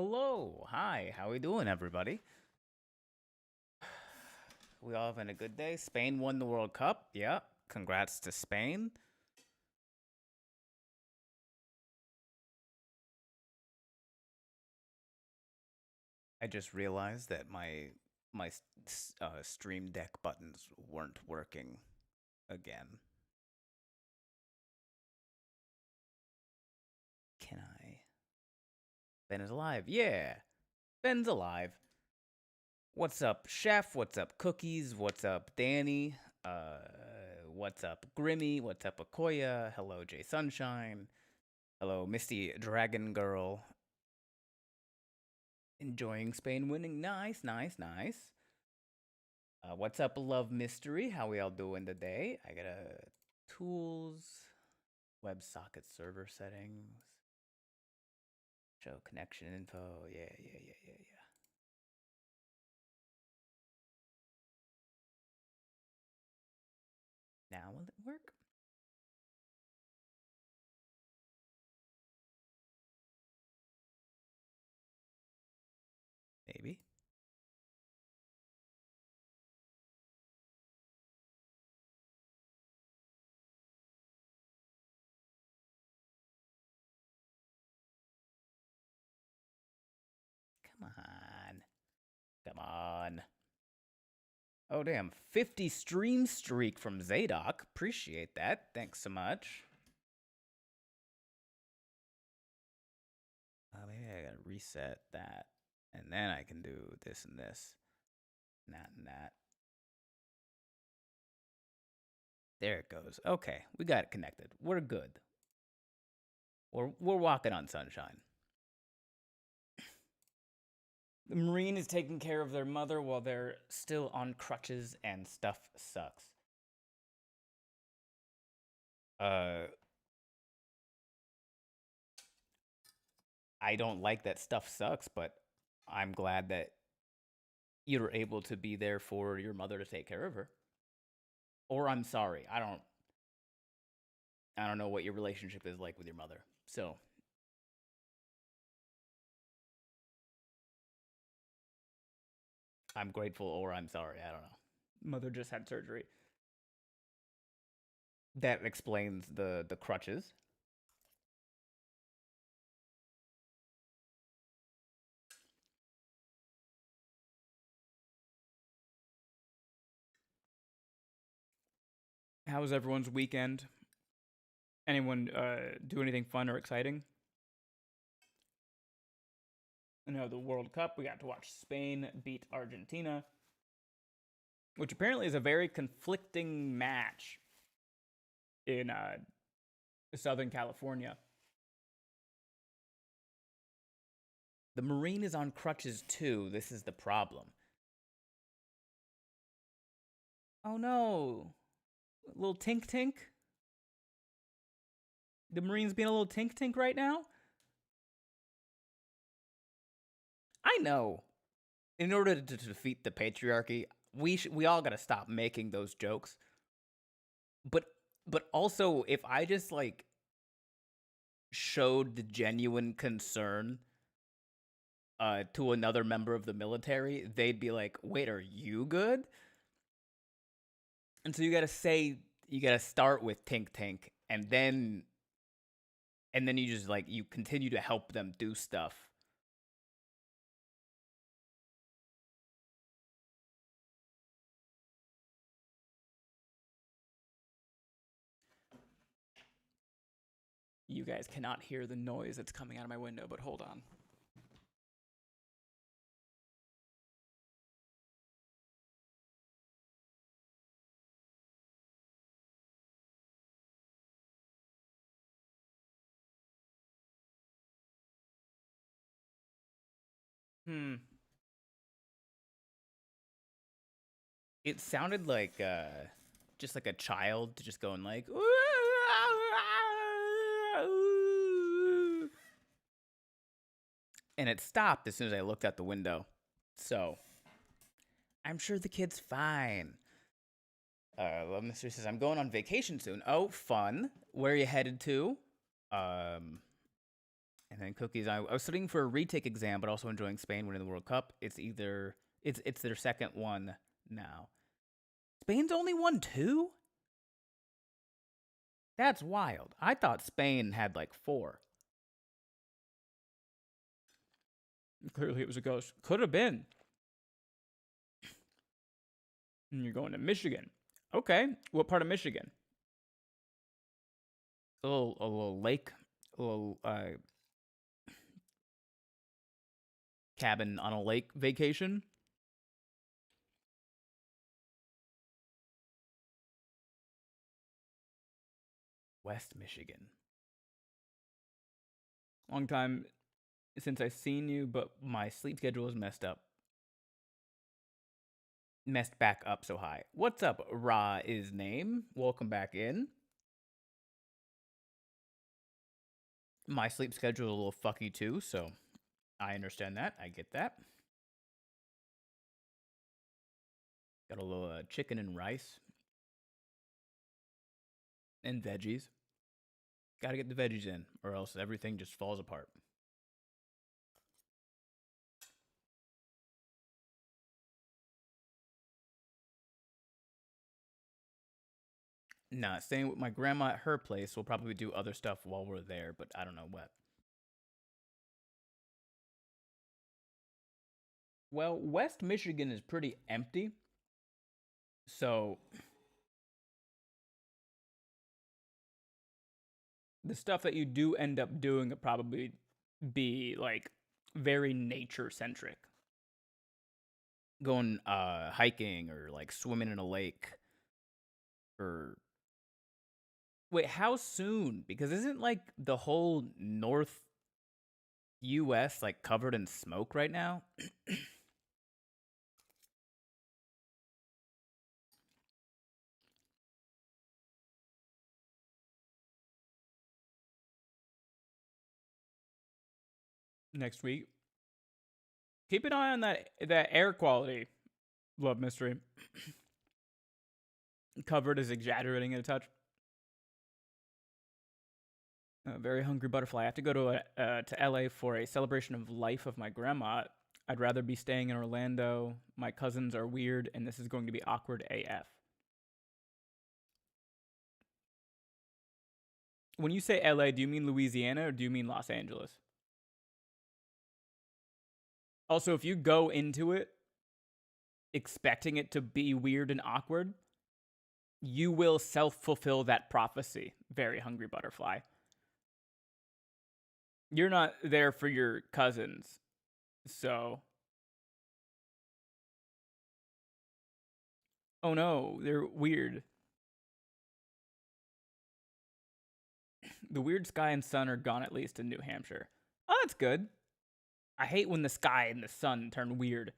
Hello, hi, how we doing, everybody? We all having a good day. Spain won the World Cup. Yeah, congrats to Spain. I just realized that my Stream Deck buttons weren't working again. Can I? Ben is alive. Yeah, Ben's alive. What's up, Chef? What's up, Cookies? What's up, Danny? Uh, what's up, Grimmy? What's up, Akoya? Hello, Jay Sunshine. Hello, Misty Dragon Girl. Enjoying Spain winning. Nice, nice, nice. What's up, Love Mystery? How we all doing today? I got a tools, WebSocket server settings, show connection info. Yeah, yeah, yeah, yeah, yeah. Now will it work? Maybe. Come on. Come on. Oh, damn. 50 stream streak from Zadok. Appreciate that. Thanks so much. Maybe I gotta reset that. And then I can do this and this. And that and that. There it goes. Okay, we got it connected. We're good. We're walking on sunshine. The Marine is taking care of their mother while they're still on crutches and stuff sucks. I don't like that stuff sucks, but I'm glad that you're able to be there for your mother to take care of her. Or I'm sorry. I don't know what your relationship is like with your mother. So, I'm grateful or I'm sorry. I don't know. Mother just had surgery. That explains the crutches. How was everyone's weekend? Anyone do anything fun or exciting? You know, the World Cup, we got to watch Spain beat Argentina, which apparently is a very conflicting match in Southern California. The Marine is on crutches too. This is the problem. Oh no. Little tink tink? The Marine's being a little tink tink right now? I know. In order to defeat the patriarchy, we all got to stop making those jokes. But also if I just like showed the genuine concern to another member of the military, they'd be like, "Wait, are you good?" And so you gotta start with Tink Tink, and then you just like you continue to help them do stuff. You guys cannot hear the noise that's coming out of my window, but hold on. Hmm. It sounded like just like a child just going like and it stopped as soon as I looked out the window. So, I'm sure the kid's fine. Love Mystery says, I'm going on vacation soon. Oh, fun. Where are you headed to? And think cookies. I was studying for a retake exam, but also enjoying Spain winning the World Cup. It's their second one now. Spain's only won 2? That's wild. I thought Spain had like 4. Clearly it was a ghost. Could have been. And you're going to Michigan. Okay. What part of Michigan? A little lake. A little cabin on a lake vacation. West Michigan. Long time since I've seen you, but my sleep schedule is messed back up so high. What's up, Ra is name? Welcome back in. My sleep schedule is a little fucky too, so I understand that. I get that. Got a little chicken and rice and veggies. Gotta get the veggies in, or else everything just falls apart. Nah, staying with my grandma at her place. We'll probably do other stuff while we're there, but I don't know what. Well, West Michigan is pretty empty. So the stuff that you do end up doing would probably be like very nature centric. Going hiking or like swimming in a lake. Or wait, how soon? Because isn't like the whole North US like covered in smoke right now? Next week. Keep an eye on that air quality, Love Mystery. Covered is exaggerating it a touch. Very hungry butterfly. I have to go to LA for a celebration of life of my grandma. I'd rather be staying in Orlando. My cousins are weird, and this is going to be awkward AF. When you say LA, do you mean Louisiana or do you mean Los Angeles? Also, if you go into it expecting it to be weird and awkward, you will self-fulfill that prophecy. Very hungry butterfly. You're not there for your cousins, so... Oh no, they're weird. The weird sky and sun are gone, at least in New Hampshire. Oh, that's good. I hate when the sky and the sun turn weird.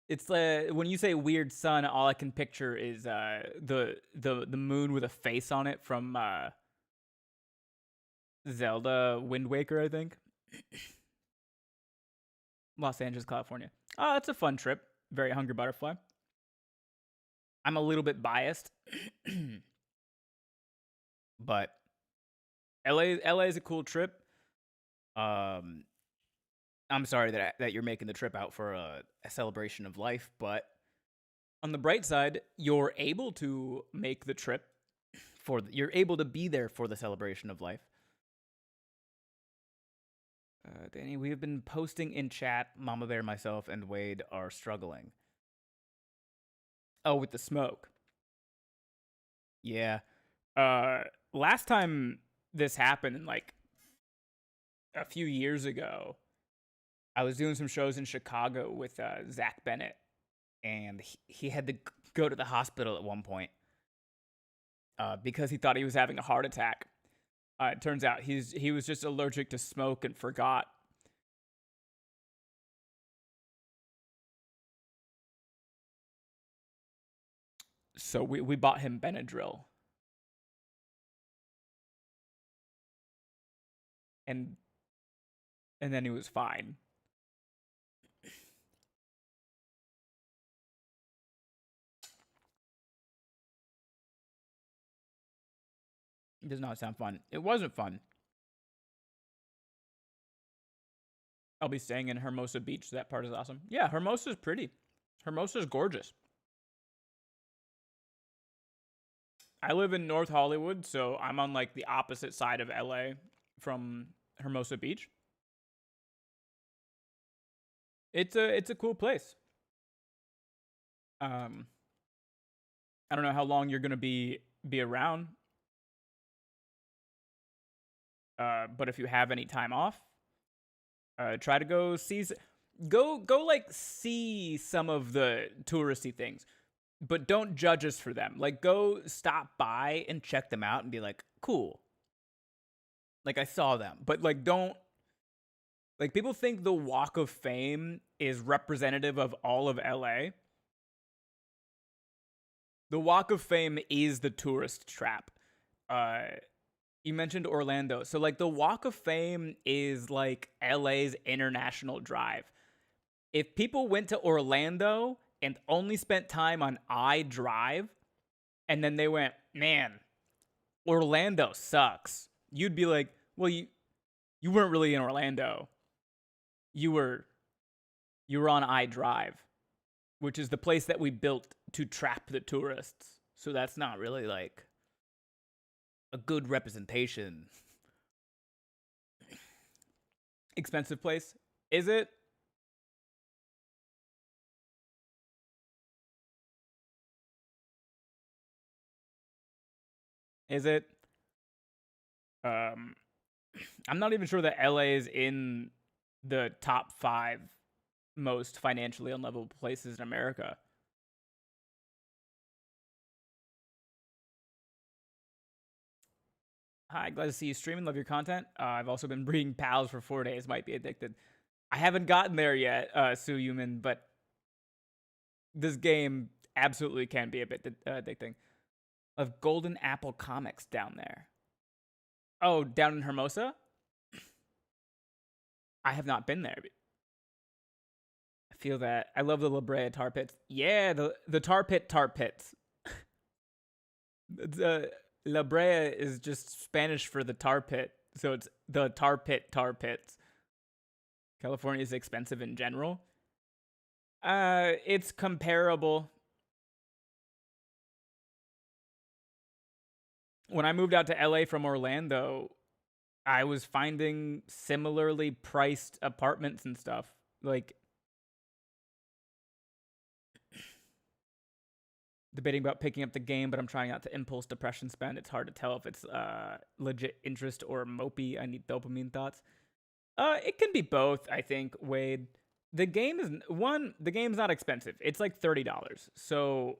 It's when you say weird sun, all I can picture is the moon with a face on it from Zelda Wind Waker, I think. Los Angeles, California. Oh, that's a fun trip. Very hungry butterfly. I'm a little bit biased, but LA is a cool trip. I'm sorry that you're making the trip out for a celebration of life, but on the bright side, you're able to make the trip you're able to be there for the celebration of life. Danny, we have been posting in chat. Mama Bear, myself, and Wade are struggling. Oh, with the smoke. Yeah. Last time this happened, like a few years ago, I was doing some shows in Chicago with Zach Bennett, and he had to go to the hospital at one point because he thought he was having a heart attack. It turns out he was just allergic to smoke and forgot. So we bought him Benadryl. And then he was fine. It does not sound fun. It wasn't fun. I'll be staying in Hermosa Beach. That part is awesome. Yeah, Hermosa's pretty. Hermosa's gorgeous. I live in North Hollywood, so I'm on like the opposite side of LA from Hermosa Beach. It's a cool place. Um, I don't know how long you're gonna be around, but if you have any time off, try to go see, go like see some of the touristy things, but don't judge us for them. Like go stop by and check them out and be like, cool. Like I saw them, but like don't like people think the Walk of Fame is representative of all of LA. The Walk of Fame is the tourist trap. Uh, you mentioned Orlando. So like the Walk of Fame is like LA's international drive. If people went to Orlando and only spent time on I Drive and then they went, "Man, Orlando sucks." You'd be like, "Well, you weren't really in Orlando. You were on I Drive, which is the place that we built to trap the tourists." So that's not really like a good representation. Expensive place? Is it? Is it? Um, I'm not even sure that LA is in the top 5 most financially unlivable places in America. Hi, glad to see you streaming. Love your content. I've also been breeding pals for 4 days. Might be addicted. I haven't gotten there yet, Sue Human, but this game absolutely can be a bit addicting. Of Golden Apple Comics down there. Oh, down in Hermosa? I have not been there. I feel that. I love the La Brea tar pits. Yeah, the tar pits. The La Brea is just Spanish for the tar pit, so it's the tar pits. California is expensive in general. It's comparable. When I moved out to LA from Orlando, I was finding similarly priced apartments and stuff. Like debating about picking up the game, but I'm trying not to impulse depression spend. It's hard to tell if it's legit interest or mopey. I need dopamine thoughts. It can be both, I think, Wade. The game is the game's not expensive. It's like $30. So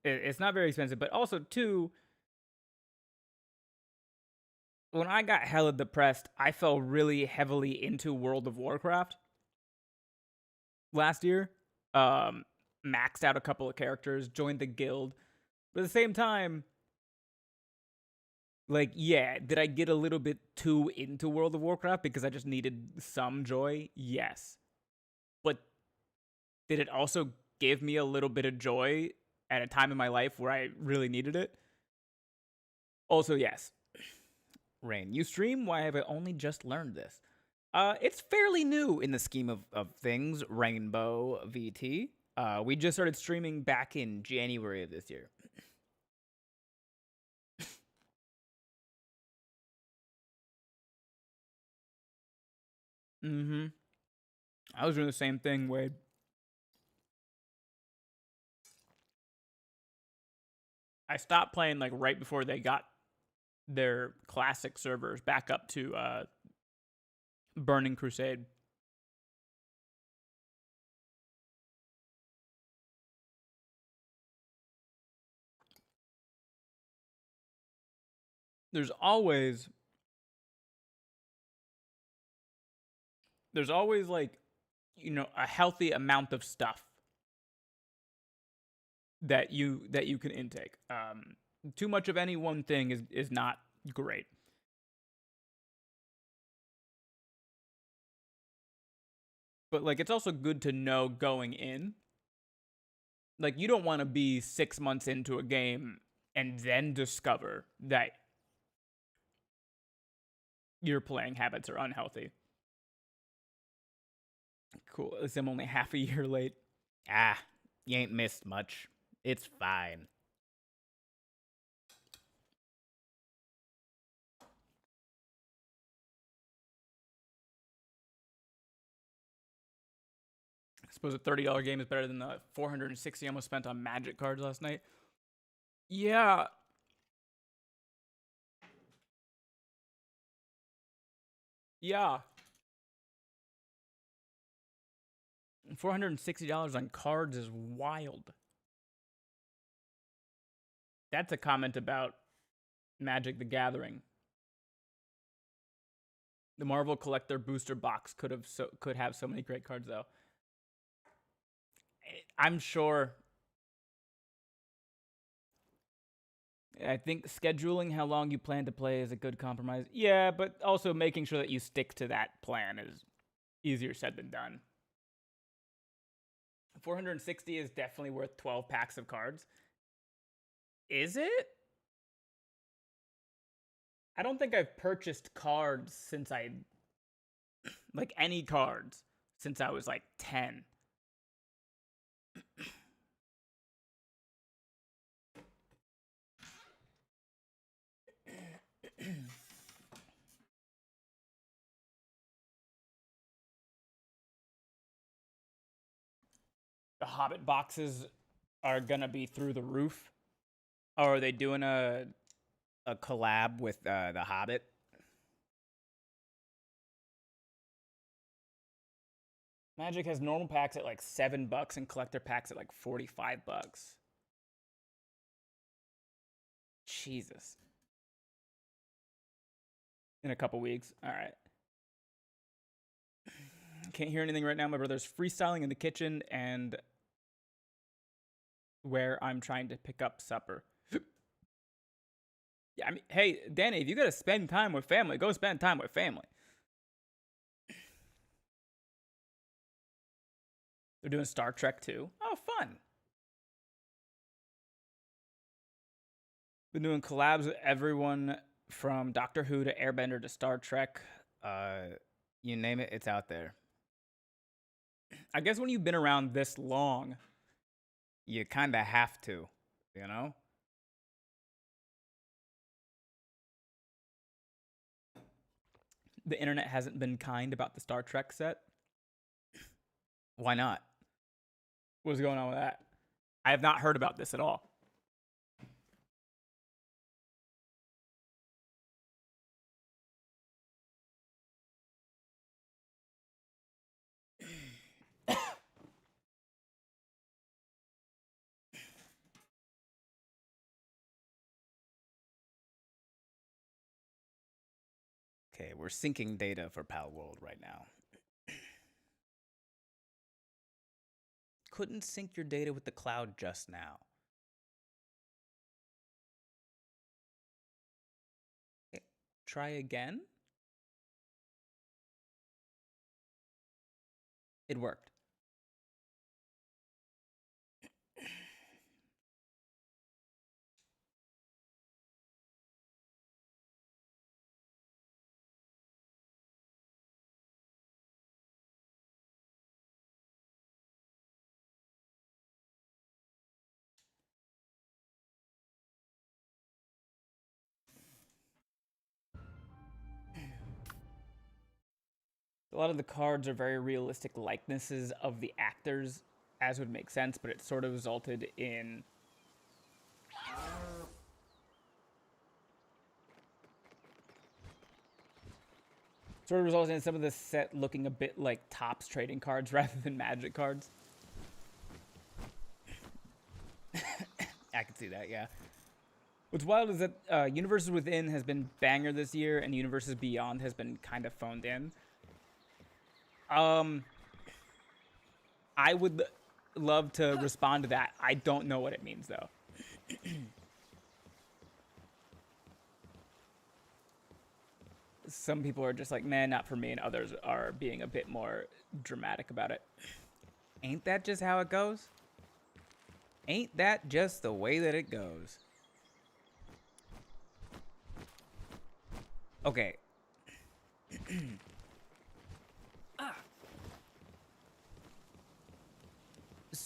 it's not very expensive, but also two, when I got hella depressed, I fell really heavily into World of Warcraft last year. Maxed out a couple of characters, joined the guild. But at the same time, like, yeah, did I get a little bit too into World of Warcraft because I just needed some joy? Yes. But did it also give me a little bit of joy at a time in my life where I really needed it? Also, yes. Rain, you stream? Why have I only just learned this? It's fairly new in the scheme of things, Rainbow VT. We just started streaming back in January of this year. Mm-hmm. I was doing the same thing, Wade. I stopped playing like right before they got their classic servers back up to Burning Crusade. There's always like, you know, a healthy amount of stuff that you can intake. Too much of any one thing is not great. But like it's also good to know going in. Like you don't want to be 6 months into a game and then discover that your playing habits are unhealthy. Cool. At least I'm only half a year late. Ah, you ain't missed much. It's fine. I suppose a $30 game is better than the $460 I almost spent on Magic cards last night. Yeah. Yeah. $460 on cards is wild. That's a comment about Magic the Gathering. The Marvel Collector Booster Box could have so many great cards though. I'm sure. I think scheduling how long you plan to play is a good compromise. Yeah, but also making sure that you stick to that plan is easier said than done. 460 is definitely worth 12 packs of cards. Is it? I don't think I've purchased cards since like any cards since I was like 10. The Hobbit boxes are gonna be through the roof. Or are they doing a collab with the Hobbit? Magic has normal packs at like $7 and collector packs at like $45. Jesus. In a couple weeks. All right. Can't hear anything right now. My brother's freestyling in the kitchen and where I'm trying to pick up supper. Yeah, I mean, hey, Danny, if you gotta spend time with family, go spend time with family. They're doing Star Trek too. Oh, fun. Been doing collabs with everyone from Doctor Who to Airbender to Star Trek. You name it, it's out there. I guess when you've been around this long, you kind of have to, you know? the internet hasn't been kind about the Star Trek set. Why not? What's going on with that? I have not heard about this at all. Okay, we're syncing data for Palworld right now. Couldn't sync your data with the cloud just now. Okay, try again. It worked. A lot of the cards are very realistic likenesses of the actors, as would make sense, but it sort of resulted in some of the set looking a bit like Topps trading cards rather than Magic cards. I can see that, yeah. What's wild is that Universes Within has been banger this year, and Universes Beyond has been kind of phoned in. I would love to respond to that. I don't know what it means, though. Some people are just like, man, not for me, and others are being a bit more dramatic about it. Ain't that just how it goes? Ain't that just the way that it goes? Okay.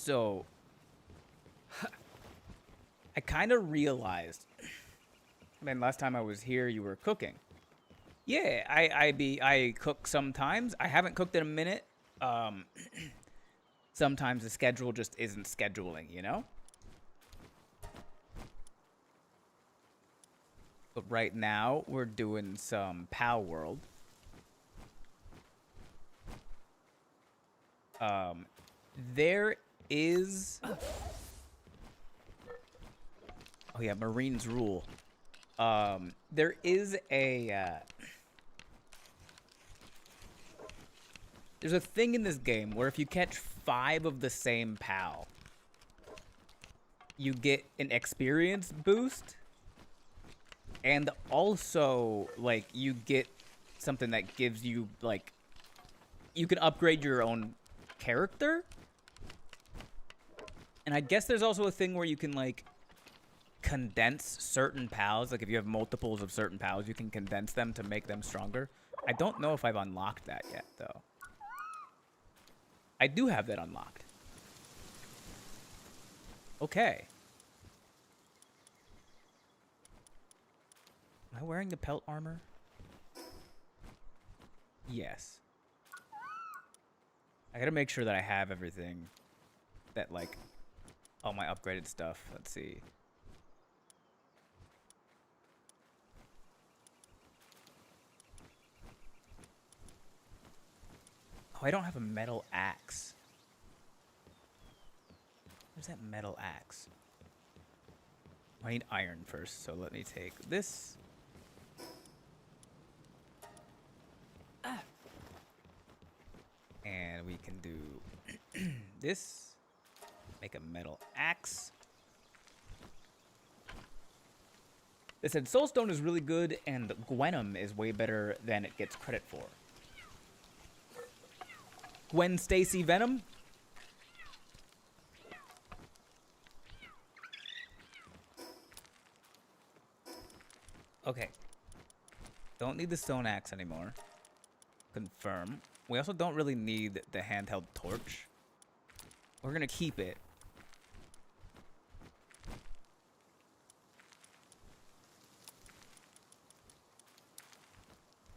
So, I kind of realized, man, last time I was here, you were cooking. Yeah, I cook sometimes. I haven't cooked in a minute. Um, sometimes the schedule just isn't scheduling, you know? But right now, we're doing some Palworld. There is... Oh yeah, Marines rule. There is a... There's a thing in this game where if you catch 5 of the same PAL, you get an experience boost. And also, like, you get something that gives you, like... You can upgrade your own character. And I guess there's also a thing where you can, like, condense certain PALs. Like, if you have multiples of certain PALs, you can condense them to make them stronger. I don't know if I've unlocked that yet, though. I do have that unlocked. Okay. Am I wearing the pelt armor? Yes. I gotta make sure that I have everything that, like, all my upgraded stuff. Let's see. Oh, I don't have a metal axe. Where's that metal axe? I need iron first, so let me take this. And we can do this. Make a metal axe. They said Soulstone is really good and Gwenum is way better than it gets credit for. Gwen Stacy Venom? Okay. Don't need the stone axe anymore. Confirm. We also don't really need the handheld torch. We're gonna keep it.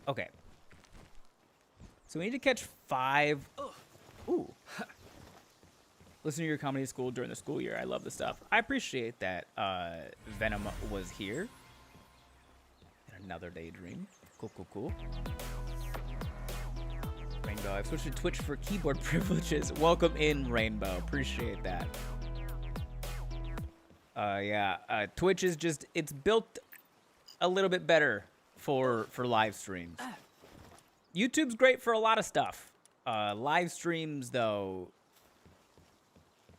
Okay. So we need to catch 5. Ooh. Listen to your comedy school during the school year. I love the stuff. I appreciate that Venom was here. And another daydream. Cool, cool, cool. Rainbow, I've switched to Twitch for keyboard privileges. Welcome in, Rainbow. Appreciate that. Yeah, Twitch is just, it's built a little bit better for live streams. YouTube's great for a lot of stuff. Live streams, though,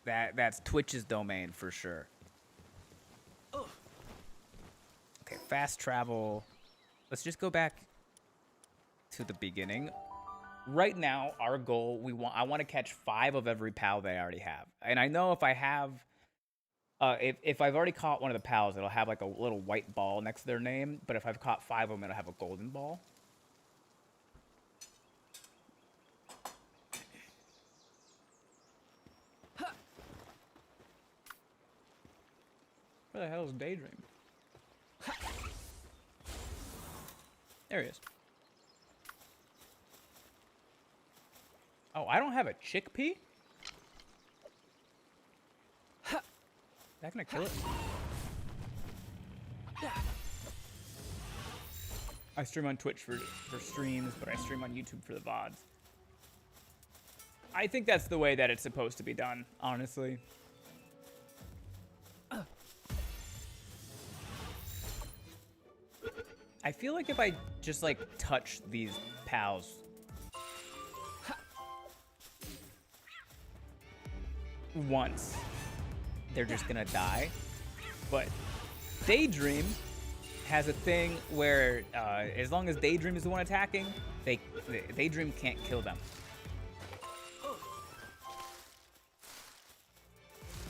that's Twitch's domain for sure. Okay, fast travel. Let's just go back to the beginning. Right now, our goal, I want to catch 5 of every PAL that I already have. And I know if I have, if I've already caught one of the PALs, it'll have like a little white ball next to their name. But if I've caught 5 of them, it'll have a golden ball. Where the hell is Daydream? There he is. Oh, I don't have a chickpea? Is that gonna kill it? I stream on Twitch for streams, but I stream on YouTube for the VODs. I think that's the way that it's supposed to be done, honestly. I feel like if I just, like, touch these PALs... once, they're just gonna die. But Daydream has a thing where as long as Daydream is the one attacking, Daydream can't kill them.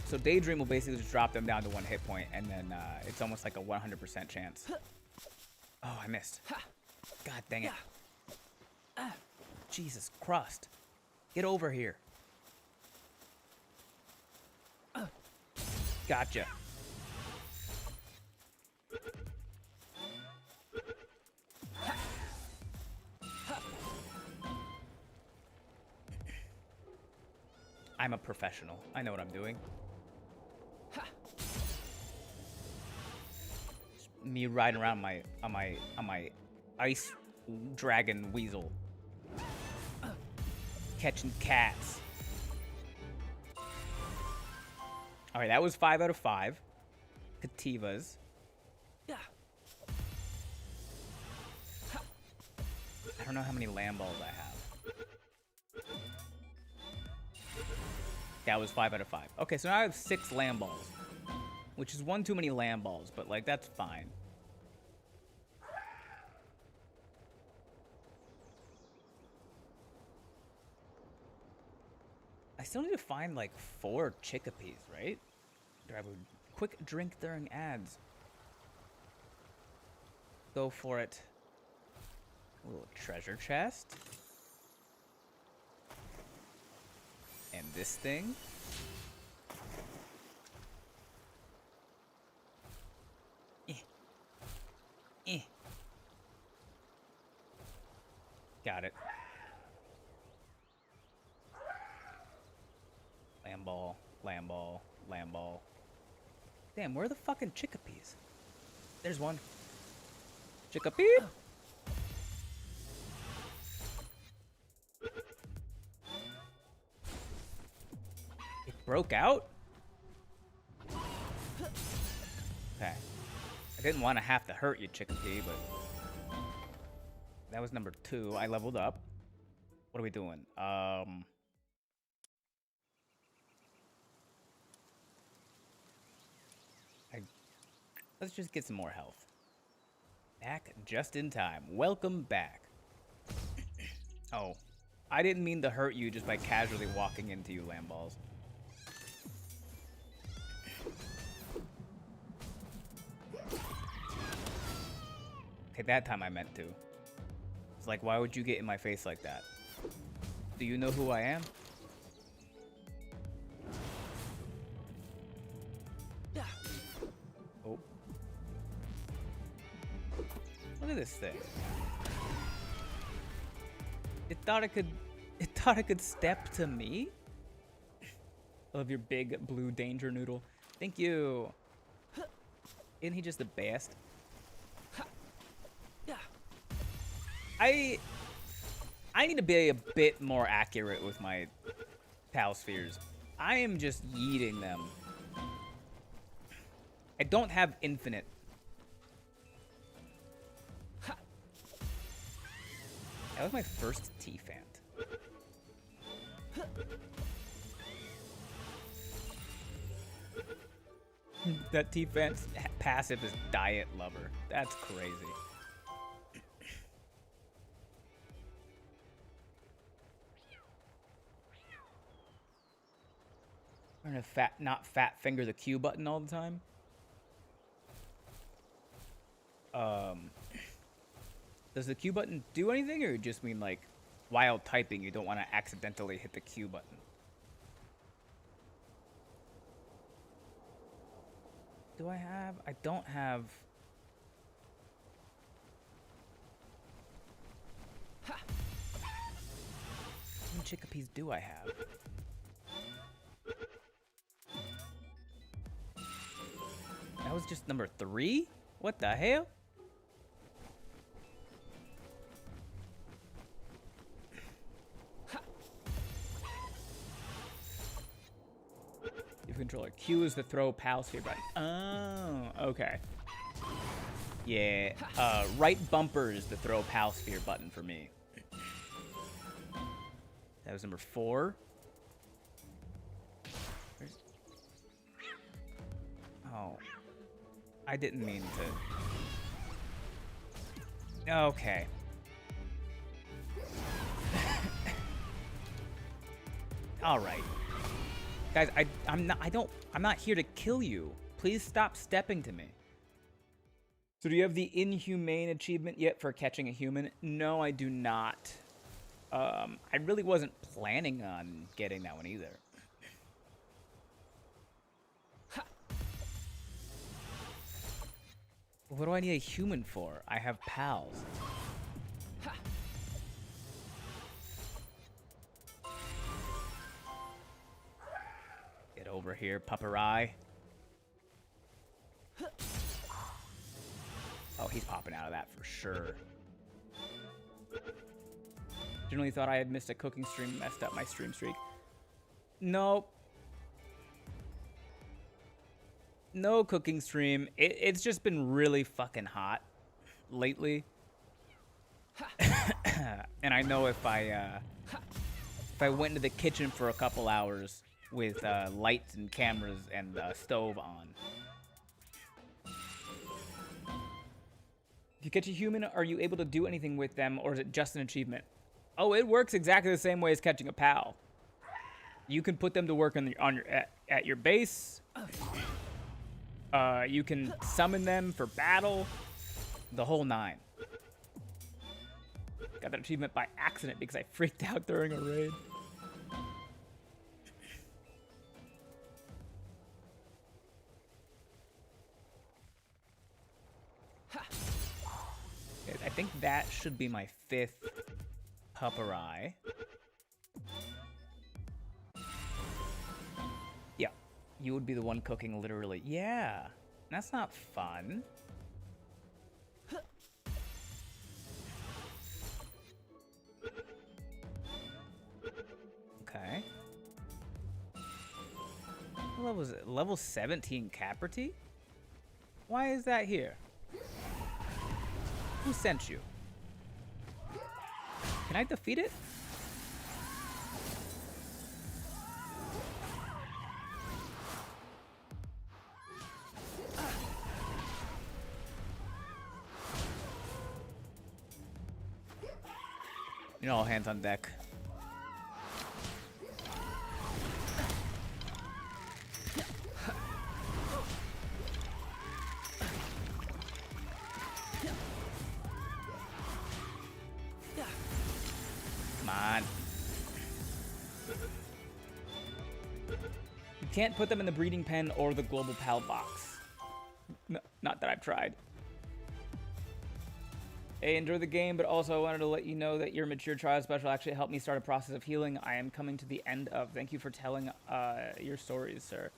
So Daydream will basically just drop them down to 1 hit point, and then it's almost like a 100% chance. Oh, I missed. God dang it. Jesus Christ. Get over here. Gotcha. I'm a professional. I know what I'm doing. Just me riding around on my ice dragon weasel. Catching cats. Alright, that was 5 out of 5. Cativas. I don't know how many land balls I have. That was 5 out of 5. Okay, so now I have 6 land balls. Which is one too many land balls, but like that's fine. I still need to find like 4 chickapees, right? Grab a quick drink during ads. Go for it. A little treasure chest. And this thing. Got it. Lamb ball, lamb ball, lamb ball. Damn, where are the fucking chickapees? There's one. Chickapee? It broke out? Okay. I didn't want to have to hurt you, chickapee, but... That was number 2. I leveled up. What are we doing? Let's just get some more health. Back just in time. Welcome back. Oh. I didn't mean to hurt you just by casually walking into you, lamb balls. Okay, that time I meant to. It's like, why would you get in my face like that? Do you know who I am? Oh. Look at this thing. It thought it could step to me? I love your big blue danger noodle. Thank you. Isn't he just the best? I need to be a bit more accurate with my Pal Spheres. I am just yeeting them. I don't have infinite. That was my first T-Fant. That T-Fant's passive is Diet Lover. That's crazy. I'm gonna not fat finger the Q button all the time. Does the Q button do anything, or just mean like while typing you don't want to accidentally hit the Q button? Do I have? I don't have. How many chickapees do I have? That was just number 3? What the hell? Your controller. Q is the throw Pal Sphere button. Oh, okay. Yeah, right bumper is the throw Pal Sphere button for me. That was number 4. Oh. I didn't mean to. Okay. All right. Guys, I'm not here to kill you. Please stop stepping to me. So do you have the inhumane achievement yet for catching a human? No, I do not. I really wasn't planning on getting that one either. What do I need a human for? I have pals. Get over here, pupperai. Oh, he's popping out of that for sure. Generally thought I had missed a cooking stream, messed up my stream streak. Nope. No cooking stream. It's just been really fucking hot lately. And I know if I went into the kitchen for a couple hours with lights and cameras and stove on. If you catch a human, are you able to do anything with them, or is it just an achievement? Oh, it works exactly the same way as catching a pal. You can put them to work at your base. You can summon them for battle. The whole nine. Got that achievement by accident because I freaked out during a raid. I think that should be my 5th pupperai. Yeah, you would be the one cooking literally. Yeah, that's not fun. Okay. What level is it? Level 17 Caperty? Why is that here? Who sent you? Can I defeat it? You know, all hands on deck. Come on. You can't put them in the breeding pen or the global pal box. No, not that I've tried. Hey, enjoy the game, but also I wanted to let you know that your mature trial special actually helped me start a process of healing I am coming to the end of. Thank you for telling your stories, sir.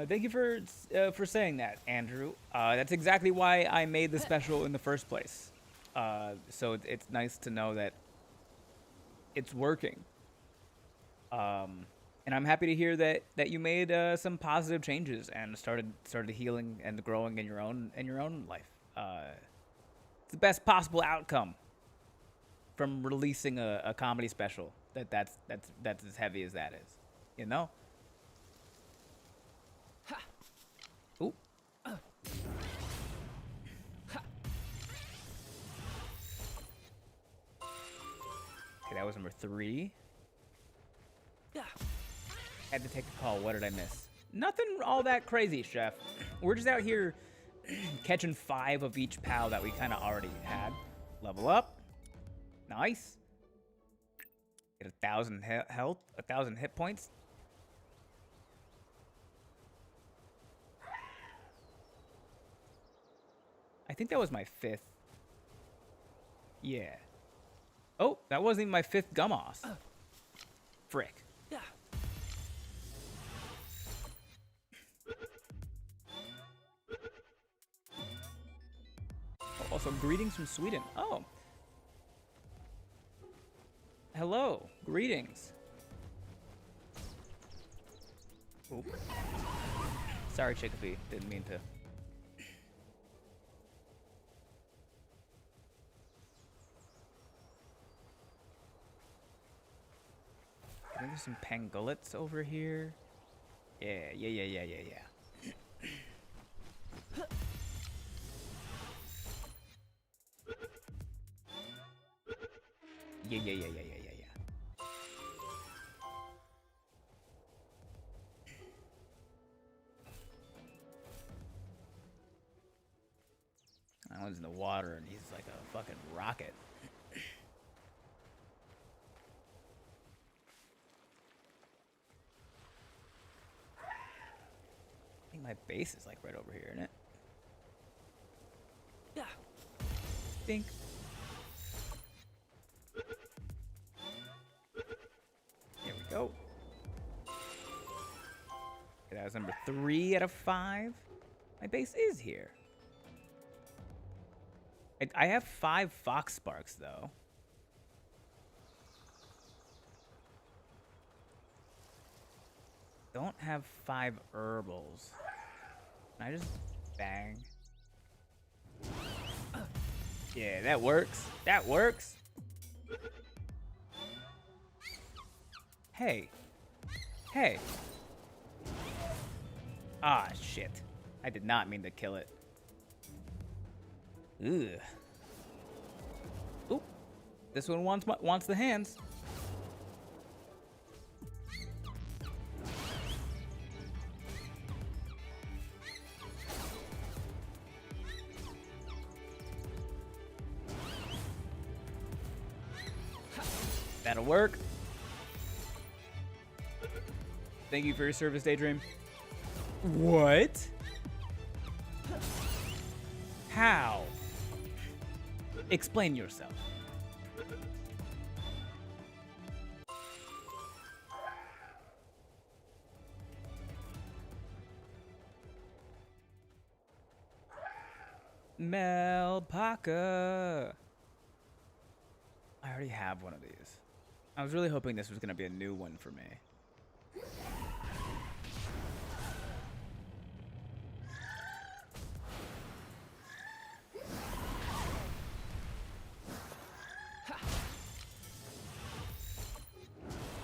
Thank you for saying that, Andrew. That's exactly why I made the special in the first place. So it's nice to know that it's working. And I'm happy to hear that you made some positive changes and started healing and growing in your own life. It's the best possible outcome from releasing a comedy special that's as heavy as that is, you know? Ooh. Okay, that was number 3. Had to take a call. What did I miss? Nothing all that crazy, Chef. We're just out here catching 5 of each pal that we kind of already had. Level up. Nice. Get 1,000 health, 1,000 hit points. I think that was my 5th. Yeah. Oh, that wasn't even my 5th Gummoss. Frick. Also, greetings from Sweden. Oh. Hello. Greetings. Oop. Sorry, Chickapee. Didn't mean to. I think there's some pangolets over here. Yeah. Yeah. That one's in the water, and he's like a fucking rocket. I think my base is like right over here, isn't it? Dink. Here we go. Okay, that was number 3 out of 5. My base is here. I have 5 Fox Sparks, though. Don't have 5 Herbals. Can I just bang? Yeah, that works. That works. Hey. Hey. Ah, shit. I did not mean to kill it. Ugh. Oop. This one wants the hands. That'll work. Thank you for your service, Daydream. What? How? Explain yourself. Melpaka. I already have one of these. I was really hoping this was going to be a new one for me.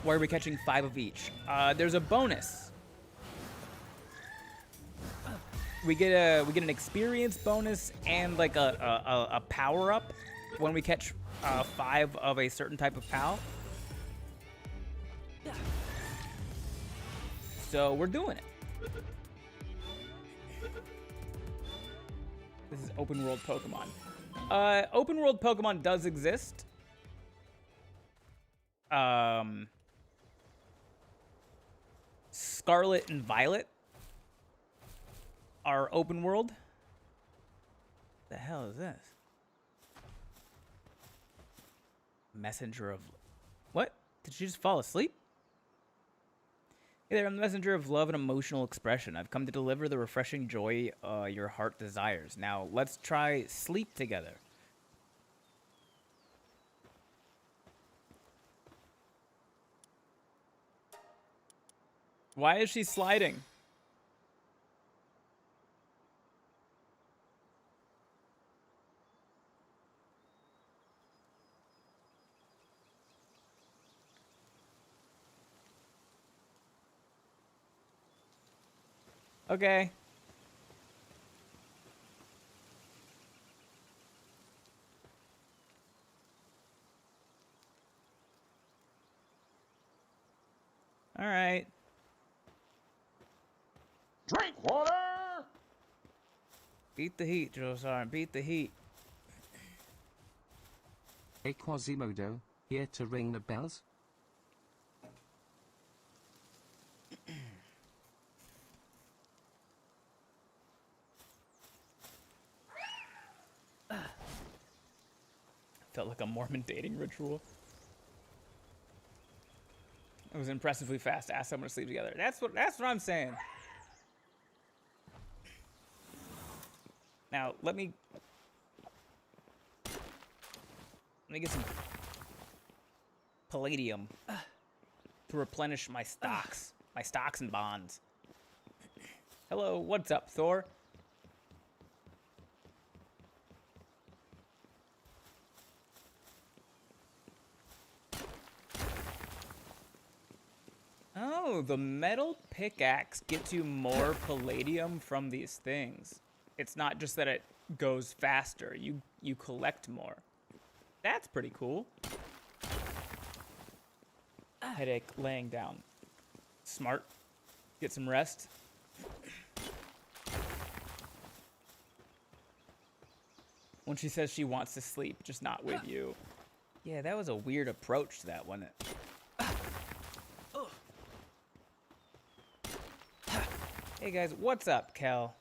Why are we catching 5 of each? There's a bonus. We get an experience bonus and like a power up when we catch 5 of a certain type of POW. So we're doing it. This is open world Pokemon. Open world Pokemon does exist. Scarlet and Violet are open world. The hell is this? Messenger of... What? Did she just fall asleep? Hey there, I'm the messenger of love and emotional expression. I've come to deliver the refreshing joy your heart desires. Now, let's try sleep together. Why is she sliding? Okay. All right. Drink water! Beat the heat, Josar. Beat the heat. Hey Quasimodo, here to ring the bells? Felt like a Mormon dating ritual. It was impressively fast to ask someone to sleep together. That's what I'm saying. Now, let me get some palladium to replenish my stocks and bonds. Hello, what's up, Thor? Oh, the metal pickaxe gets you more palladium from these things. It's not just that it goes faster. You collect more. That's pretty cool. Headache laying down. Smart. Get some rest. When she says she wants to sleep, just not with you. Yeah, that was a weird approach to that, wasn't it? Hey guys, what's up, Kel?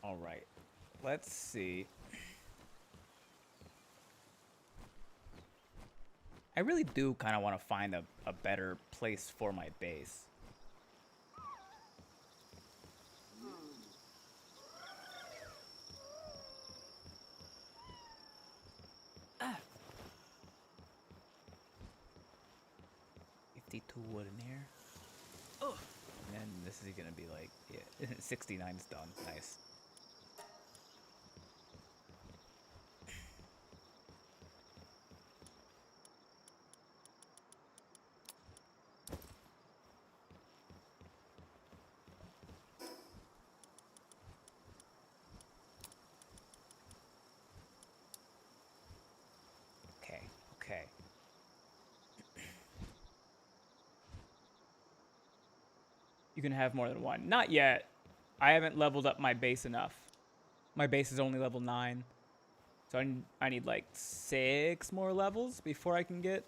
All right. Let's see. I really do kind of want to find a better place for my base. Ah. 52 wood in here. Oh. And then this is gonna be like, yeah, 69's done. Nice. Okay, okay. You can have more than one. Not yet. I haven't leveled up my base enough. My base is only level 9. So I need like 6 more levels before I can get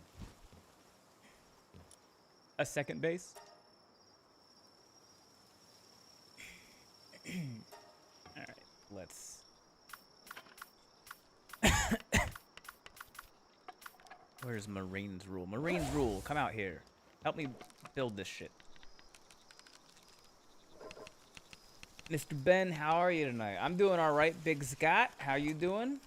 a second base. All right, let's. Where's Marine's rule? Marine's rule, come out here. Help me build this shit. Mr. Ben, how are you tonight? I'm doing all right, Big Scott. How you doing?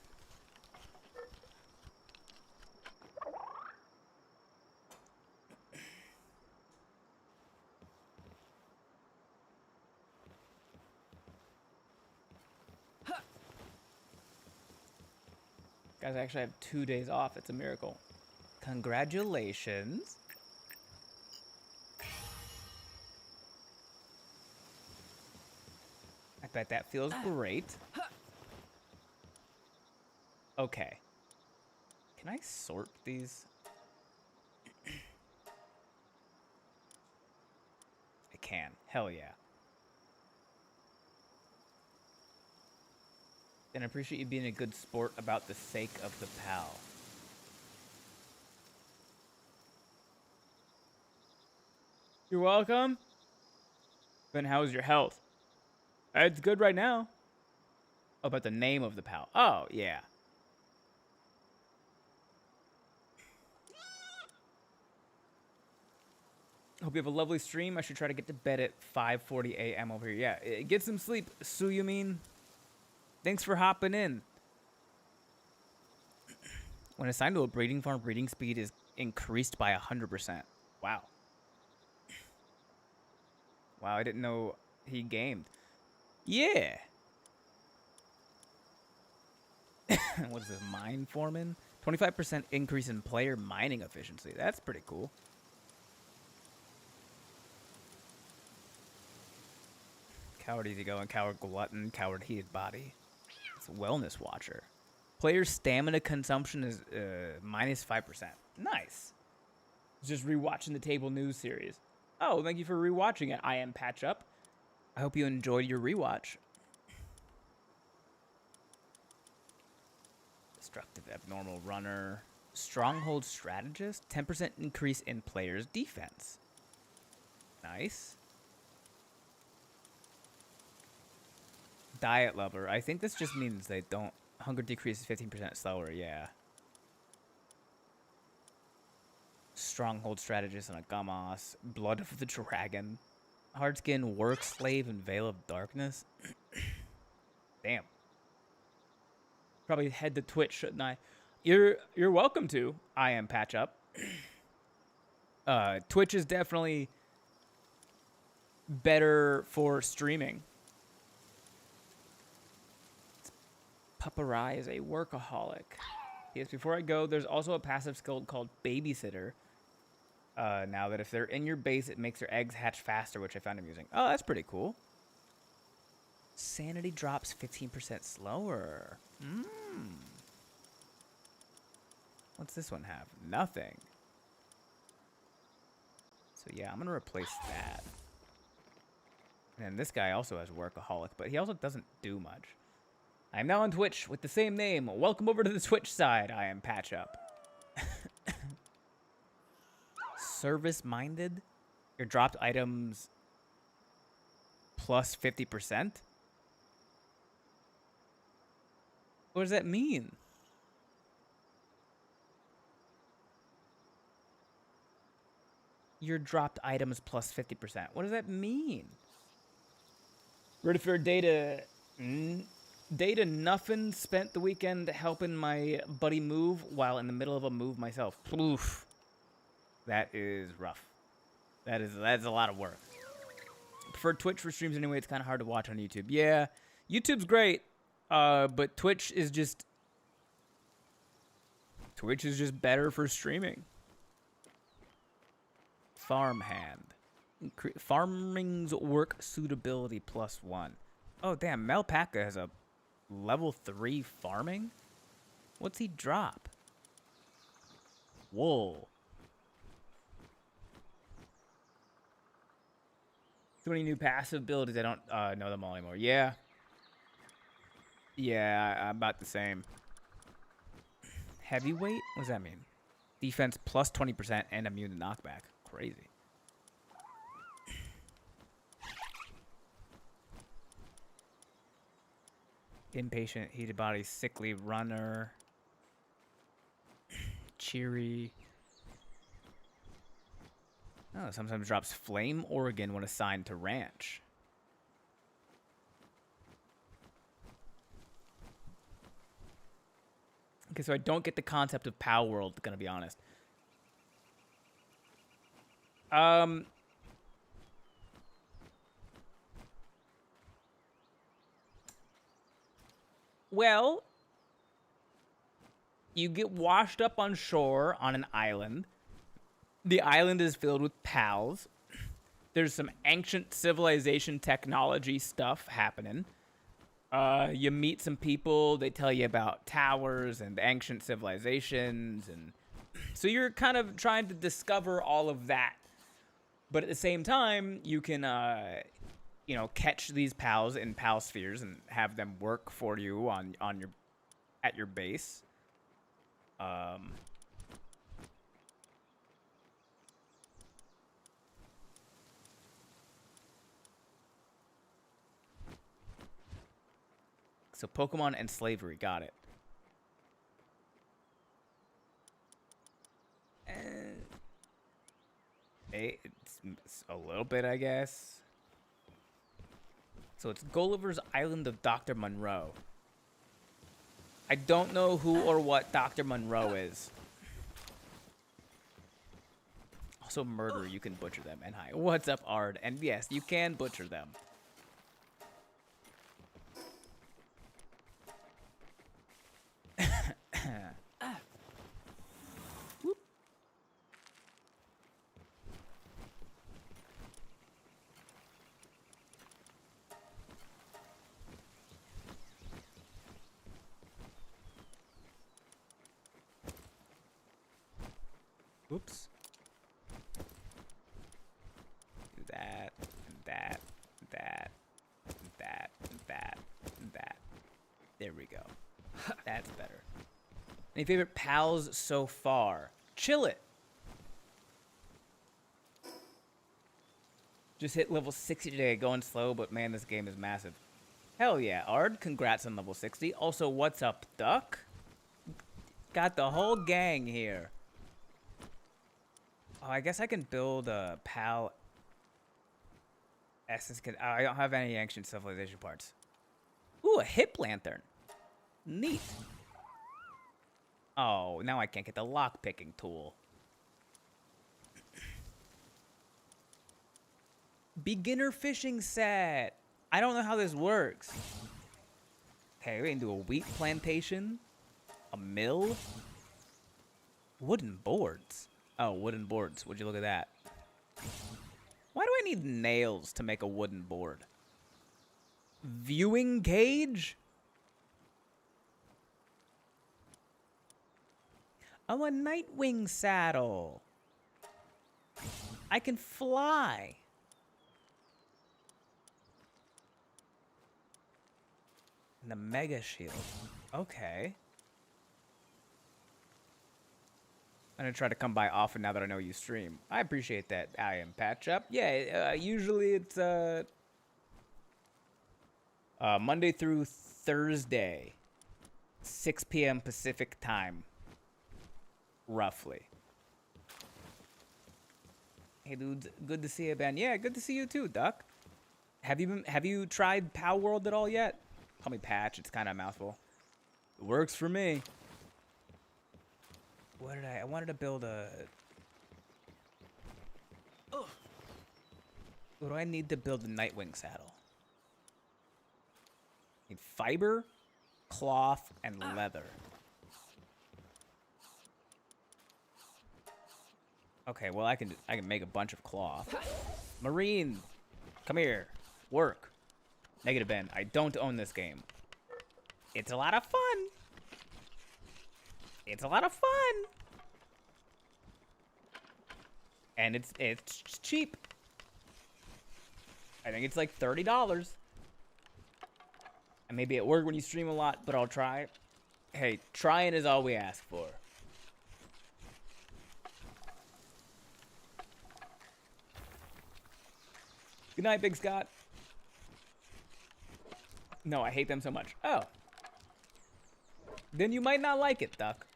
Guys, I actually have 2 days off. It's a miracle. Congratulations. I bet that feels great. Okay. Can I sort these? I can. Hell yeah. And I appreciate you being a good sport about the sake of the pal. You're welcome. Ben, how's your health? It's good right now. Oh, about the name of the pal. Oh, yeah. Hope you have a lovely stream. I should try to get to bed at 5:40 a.m. over here. Yeah, get some sleep, Suyumin. Thanks for hopping in. When assigned to a breeding farm, breeding speed is increased by 100%. Wow. Wow, I didn't know he gamed. Yeah. What is this, mine foreman? 25% increase in player mining efficiency. That's pretty cool. Coward easygoing, coward glutton, coward heated body. It's a wellness watcher. Player stamina consumption is minus 5%. Nice. Just rewatching the Table News series. Oh, thank you for rewatching it. I am Patch Up. I hope you enjoyed your rewatch. Destructive abnormal runner. Stronghold strategist. 10% increase in player's defense. Nice. Diet lover. I think this just means they don't. Hunger decreases 15% slower. Yeah. Stronghold strategist and a Gamos. Blood of the dragon. Hardskin work slave and veil of darkness. Damn. Probably head to Twitch, shouldn't I? You're welcome to. I am Patch Up. Twitch is definitely better for streaming. Paparai is a workaholic. Yes, before I go, there's also a passive skill called Babysitter. Now that if they're in your base, it makes their eggs hatch faster, which I found amusing. Oh, that's pretty cool. Sanity drops 15% slower. What's this one have? Nothing. So yeah, I'm going to replace that. And this guy also has workaholic, but he also doesn't do much. I am now on Twitch with the same name. Welcome over to the Twitch side. I am Patch Up. Service-minded. Your dropped items plus 50%. What does that mean? Your dropped items plus 50%. What does that mean? Ready for data? Data nothing. Spent the weekend helping my buddy move while in the middle of a move myself. Oof. That is rough. That's a lot of work. Prefer Twitch for streams anyway. It's kind of hard to watch on YouTube. Yeah, YouTube's great, but Twitch is just better for streaming. Farmhand. Farming's work suitability +1. Oh, damn. Melpaca has a level 3 farming? What's he drop? Wool. Too many new passive abilities. I don't know them all anymore. Yeah. Yeah, I'm about the same. Heavyweight? What does that mean? Defense plus 20% and immune to knockback. Crazy. Impatient, heated body, sickly, runner. Cheery. Oh, sometimes drops flame organ when assigned to ranch. Okay, so I don't get the concept of Palworld, gonna be honest. Well, you get washed up on shore on an island. The island is filled with pals. There's some ancient civilization technology stuff happening. You meet some people. They tell you about towers and ancient civilizations. And so you're kind of trying to discover all of that. But at the same time, you can, catch these pals in pal spheres and have them work for you at your base. So Pokemon and slavery, got it. It's a little bit, I guess. So it's Gulliver's Island of Dr. Monroe. I don't know who or what Dr. Monroe is. Also murder, you can butcher them. And hi, what's up, Ard? And yes, you can butcher them. Oops. Do that, and that, and that, and that, and that, and that. There we go. That's better. Any favorite pals so far? Chill it. Just hit level 60 today, going slow, but man, this game is massive. Hell yeah, Ard. Congrats on level 60. Also, what's up, Duck? Got the whole gang here. Oh, I guess I can build a pal essence. I don't have any ancient civilization parts. Ooh, a hip lantern. Neat. Oh, now I can't get the lock picking tool. Beginner fishing set. I don't know how this works. Okay, we can do a wheat plantation, a mill, wooden boards. Oh, wooden boards. Would you look at that? Why do I need nails to make a wooden board? Viewing cage? Oh, a Nightwing saddle. I can fly. And the mega shield. Okay. I'm gonna try to come by often now that I know you stream. I appreciate that. I am Patch Up. Yeah, usually it's Monday through Thursday. 6 p.m. Pacific time, roughly. Hey, dudes, good to see you, Ben. Yeah, good to see you too, Duck. Have you tried Palworld at all yet? Call me Patch. It's kind of a mouthful. It works for me. What did I wanted to build a. What do I need to build a Nightwing saddle? Need fiber, cloth, and leather. Okay, well I can make a bunch of cloth. Marine, come here, work. Negative Ben, I don't own this game. It's a lot of fun. It's a lot of fun. And it's cheap. I think it's like $30. And maybe at work when you stream a lot, but I'll try. Hey, trying is all we ask for. Good night, Big Scott. No, I hate them so much. Oh. Then you might not like it, Duck.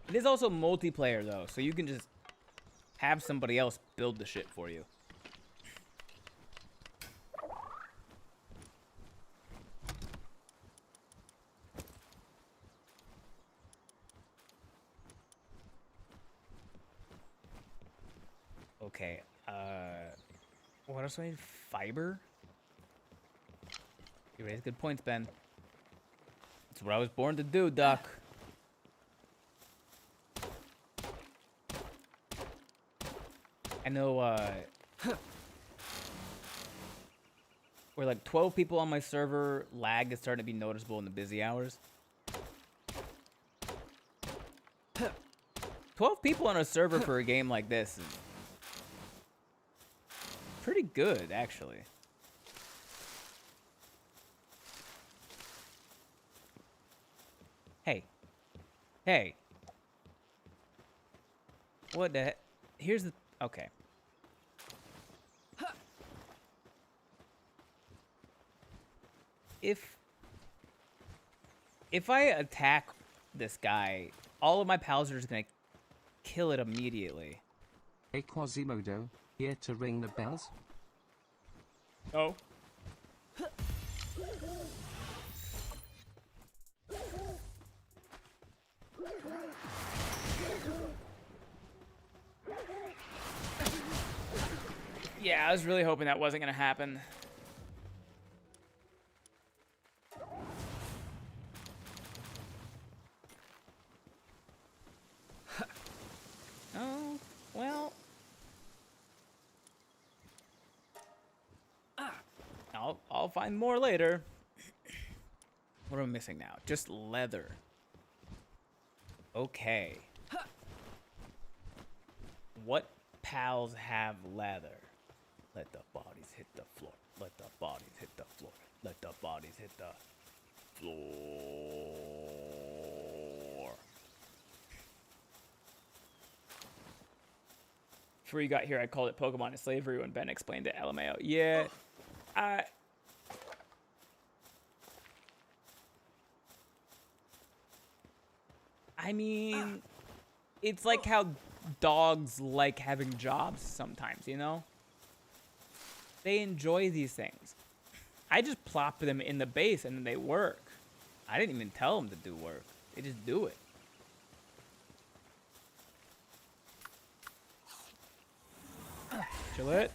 It is also multiplayer, though, so you can just have somebody else build the shit for you. Okay, what else do I need? Fiber? You raise good points, Ben. That's what I was born to do, Duck. I know, we're like 12 people on my server. Lag is starting to be noticeable in the busy hours. 12 people on a server for a game like this is pretty good, actually. Hey. Hey. What the heck? Here's the... Okay. If I attack this guy, all of my pals are just gonna kill it immediately. Hey Quasimodo, here to ring the bells? Oh. Yeah, I was really hoping that wasn't gonna happen. Oh, well. I'll find more later. What am I missing now? Just leather. Okay. What pals have leather? Let the bodies hit the floor. Let the bodies hit the floor. Let the bodies hit the floor. Before you got here, I called it Pokemon and slavery when Ben explained it. LMAO. Yeah. I mean, it's like how dogs like having jobs sometimes, you know? They enjoy these things. I just plop them in the base and then they work. I didn't even tell them to do work. They just do it. Chill it.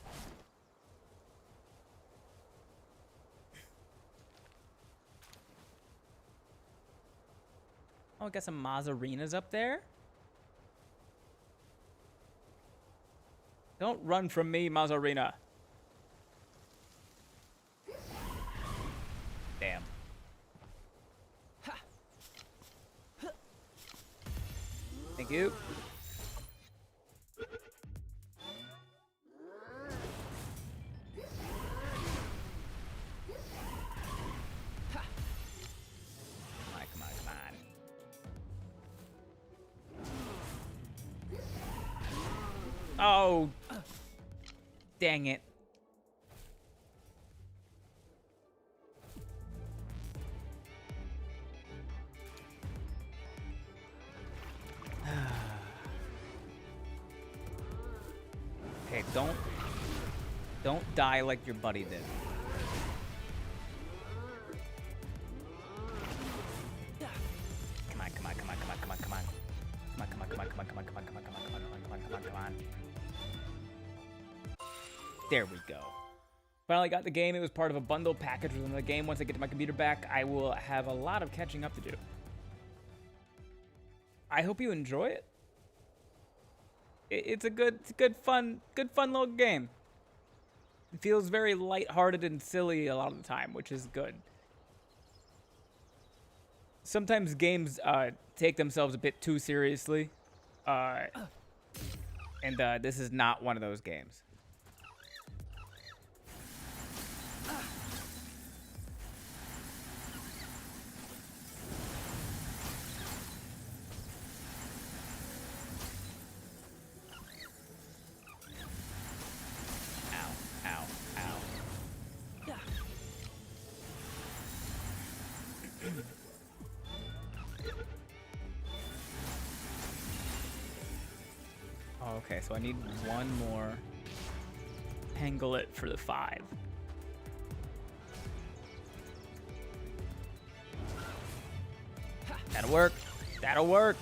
Oh, I got some Mazzarinas up there. Don't run from me, Mazzarina. Damn. Thank you. Come on. Oh. Dang it. Don't die like your buddy did. Come on, come on, come on, come on, come on, come on. Come on, come on, come on, come on, come on, come on, come on, come on, come on, come on, come on, come on. There we go. Finally got the game. It was part of a bundle package within the game. Once I get my computer back, I will have a lot of catching up to do. I hope you enjoy it. It's a good fun little game. It feels very lighthearted and silly a lot of the time, which is good. Sometimes games take themselves a bit too seriously, And this is not one of those games. Okay, so I need one more. Angle it for the 5. That'll work. That'll work.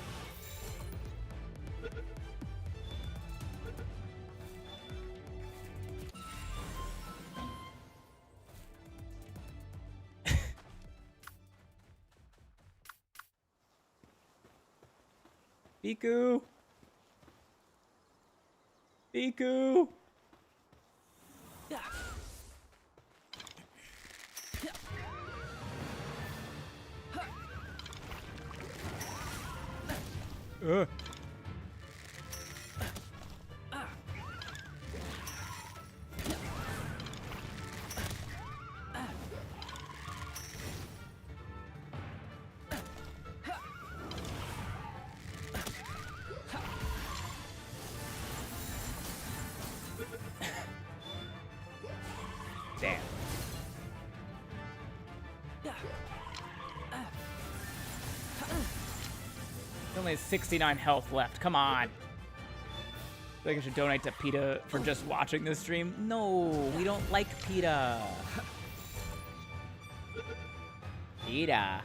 Biku! Biku! Ugh. Damn. He only has 69 health left. Come on. I feel like I should donate to PETA for just watching this stream. No, we don't like PETA. PETA.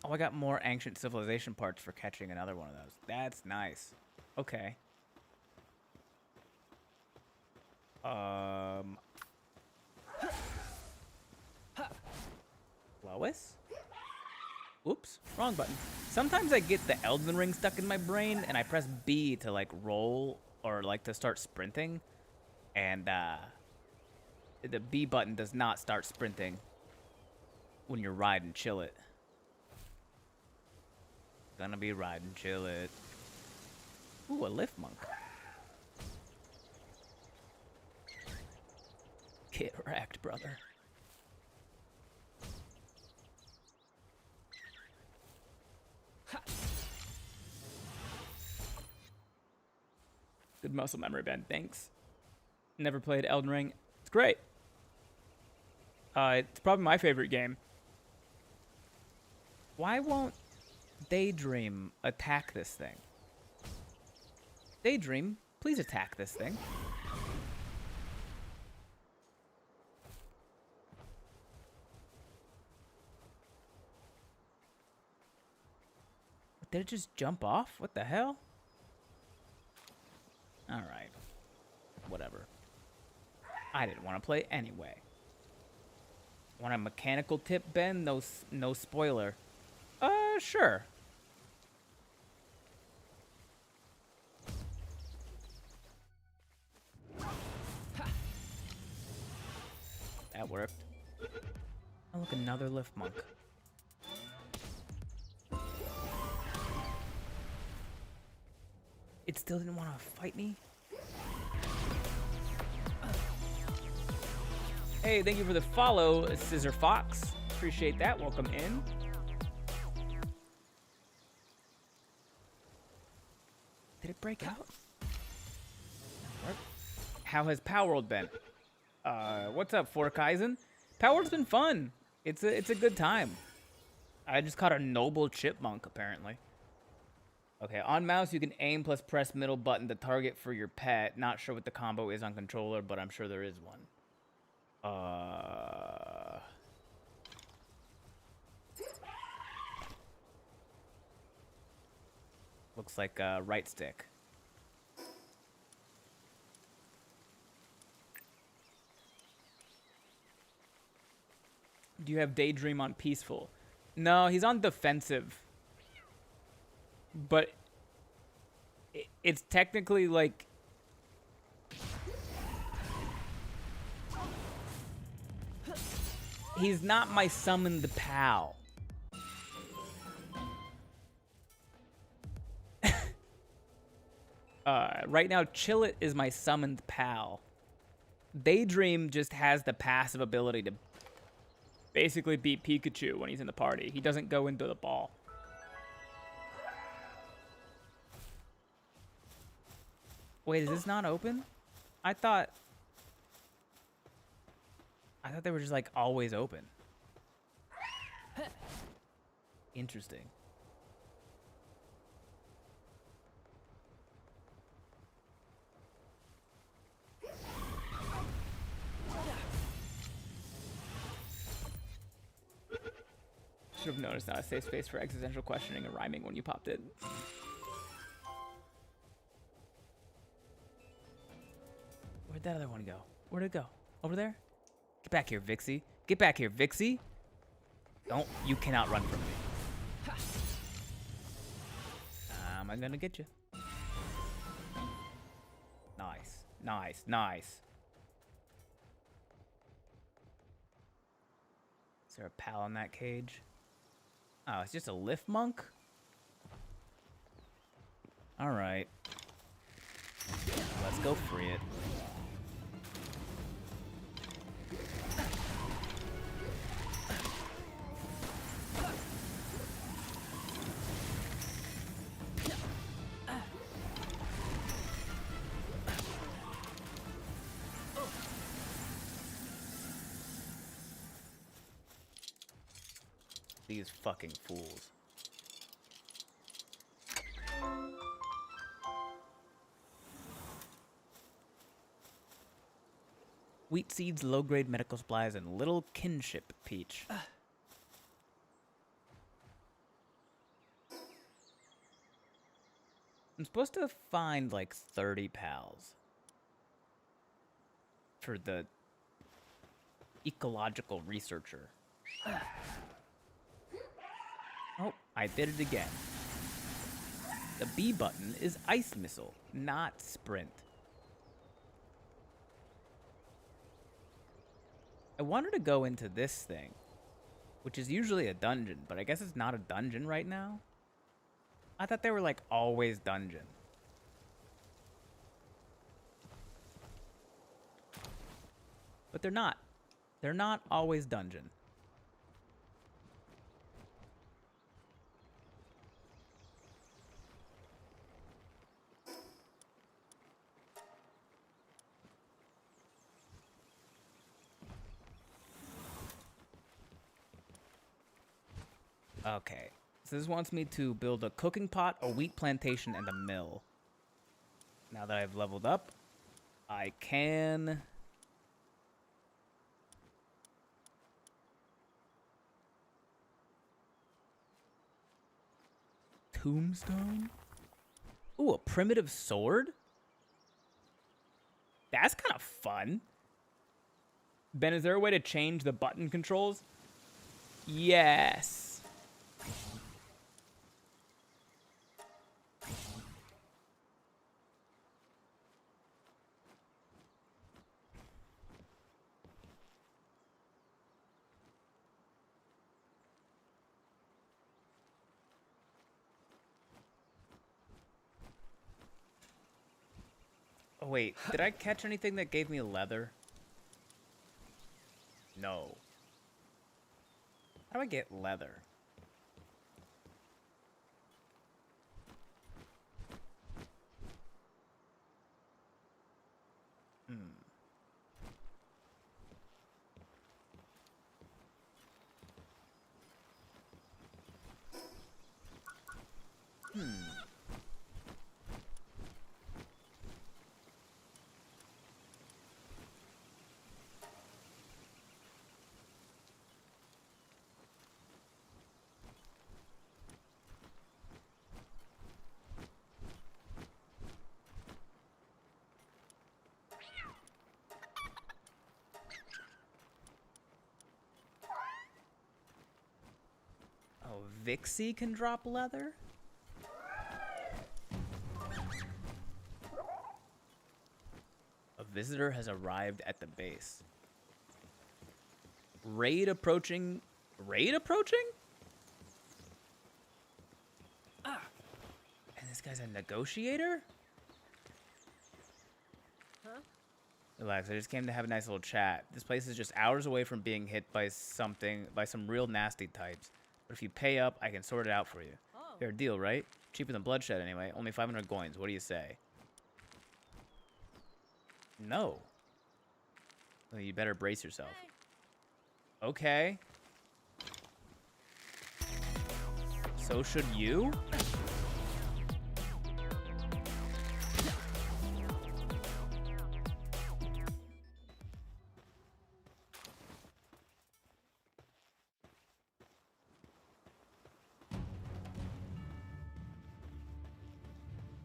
Oh, I got more Ancient Civilization parts for catching another one of those. That's nice. Okay. Lois? Oops, wrong button. Sometimes I get the Elden Ring stuck in my brain, and I press B to, like, roll or, like, to start sprinting. And, the B button does not start sprinting when you're riding Chill It. Gonna be riding Chill It. Ooh, a lift monk. Get wrecked, brother. Good muscle memory, Ben. Thanks. Never played Elden Ring. It's great. It's probably my favorite game. Why won't Daydream attack this thing? Daydream, please attack this thing. Did it just jump off? What the hell? Alright. Whatever. I didn't want to play anyway. Want a mechanical tip, Ben? No spoiler. Sure. That worked. Oh, look, another lift monk. It still didn't want to fight me? Hey, thank you for the follow, Scissor Fox. Appreciate that. Welcome in. Did it break out? How has Palworld been? What's up, Forkaizen? Palworld's been fun. It's a good time. I just caught a noble chipmunk, apparently. Okay, on mouse you can aim plus press middle button to target for your pet. Not sure what the combo is on controller, but I'm sure there is one. Looks like right stick. Do you have Daydream on peaceful? No, he's on defensive. But it's technically like he's not my summoned pal. right now Chillit is my summoned pal. Daydream just has the passive ability to basically beat Pikachu when he's in the party. He doesn't go into the ball. Wait, is this not open? I thought they were just like always open. Interesting. Should have noticed not a safe space for existential questioning and rhyming when you popped in. Where'd that other one go? Where'd it go? Over there? Get back here, Vixie. Get back here, Vixie. Don't. You cannot run from me. I'm gonna get you. Nice. Nice. Nice. Is there a pal in that cage? Oh, it's just a lift monk? Alright. Let's go free it. These fucking fools. Wheat seeds, low-grade medical supplies, and little kinship peach. I'm supposed to find like 30 pals for the ecological researcher. Oh, I did it again. The B button is ice missile, not sprint. I wanted to go into this thing, which is usually a dungeon, but I guess it's not a dungeon right now. I thought they were like always dungeon. But they're not. They're not always dungeon. Okay, so this wants me to build a cooking pot, a wheat plantation, and a mill. Now that I've leveled up, I can... Tombstone? Ooh, a primitive sword? That's kind of fun. Ben, is there a way to change the button controls? Yes. Oh, wait, did I catch anything that gave me leather? No. How do I get leather? Vixie can drop leather? A visitor has arrived at the base. Raid approaching. Raid approaching? And this guy's a negotiator? Huh? Relax, I just came to have a nice little chat. This place is just hours away from being hit by some real nasty types. But if you pay up, I can sort it out for you. Oh. Fair deal, right? Cheaper than bloodshed anyway. Only 500 coins. What do you say? No. Well, you better brace yourself. Okay. So should you?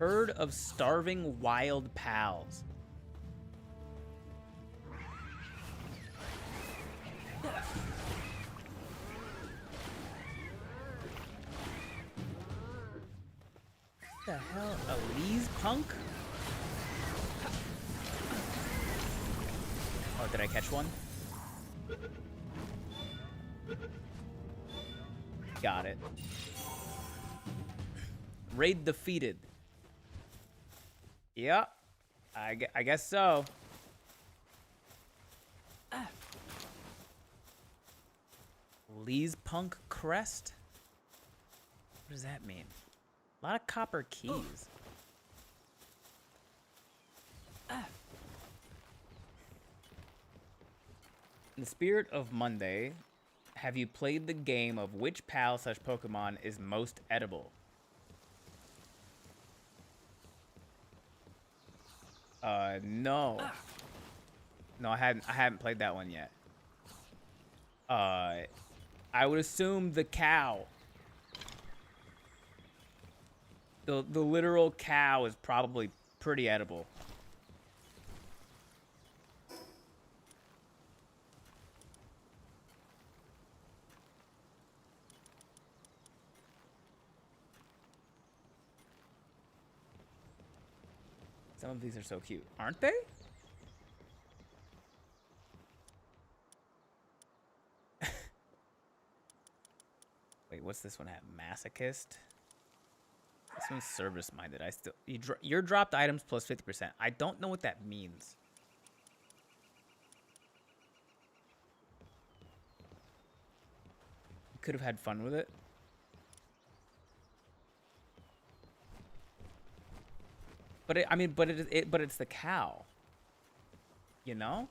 Herd of starving wild pals. What the hell? Elise punk? Oh, did I catch one? Got it. Raid defeated. Yep. I guess so. Lee's Punk Crest? What does that mean? A lot of copper keys. In the spirit of Monday, have you played the game of which pal slash Pokemon is most edible? No. No, I haven't played that one yet. I would assume the cow. The literal cow is probably pretty edible. Some of these are so cute, aren't they? Wait, what's this one have? Masochist? This one's service-minded. Your dropped items plus 50%. I don't know what that means. You could have had fun with it. But it's the cow. You know?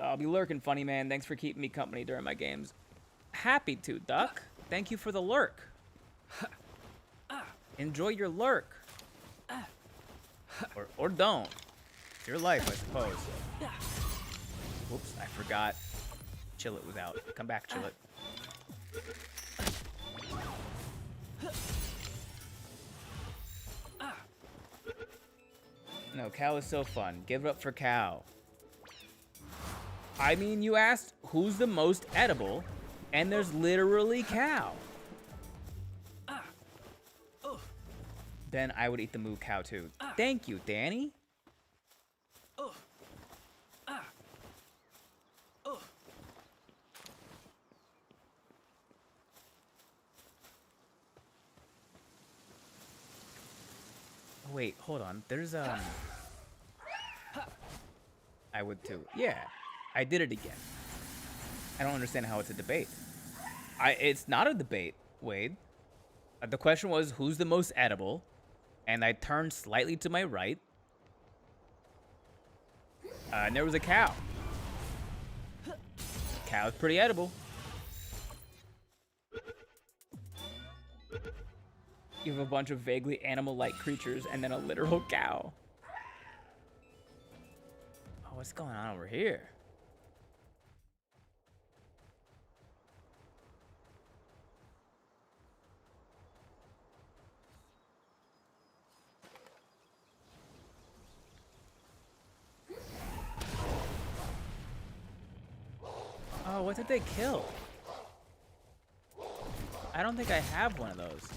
I'll be lurking, funny man. Thanks for keeping me company during my games. Happy to, Duck. Thank you for the lurk. Enjoy your lurk. Or don't. It's your life, I suppose. Whoops, I forgot. Chillet was out. Come back, Chillet. No, cow is so fun. Give it up for cow. I mean, you asked who's the most edible, and there's literally cow. Then I would eat the moo cow too. Thank you, Danny. Oh, wait, hold on. There's I would too. Yeah, I did it again. I don't understand how it's a debate. It's not a debate, Wade. The question was who's the most edible, and I turned slightly to my right, and there was a cow. Cow's pretty edible. You have a bunch of vaguely animal-like creatures and then a literal cow. Oh, what's going on over here? Oh, what did they kill? I don't think I have one of those.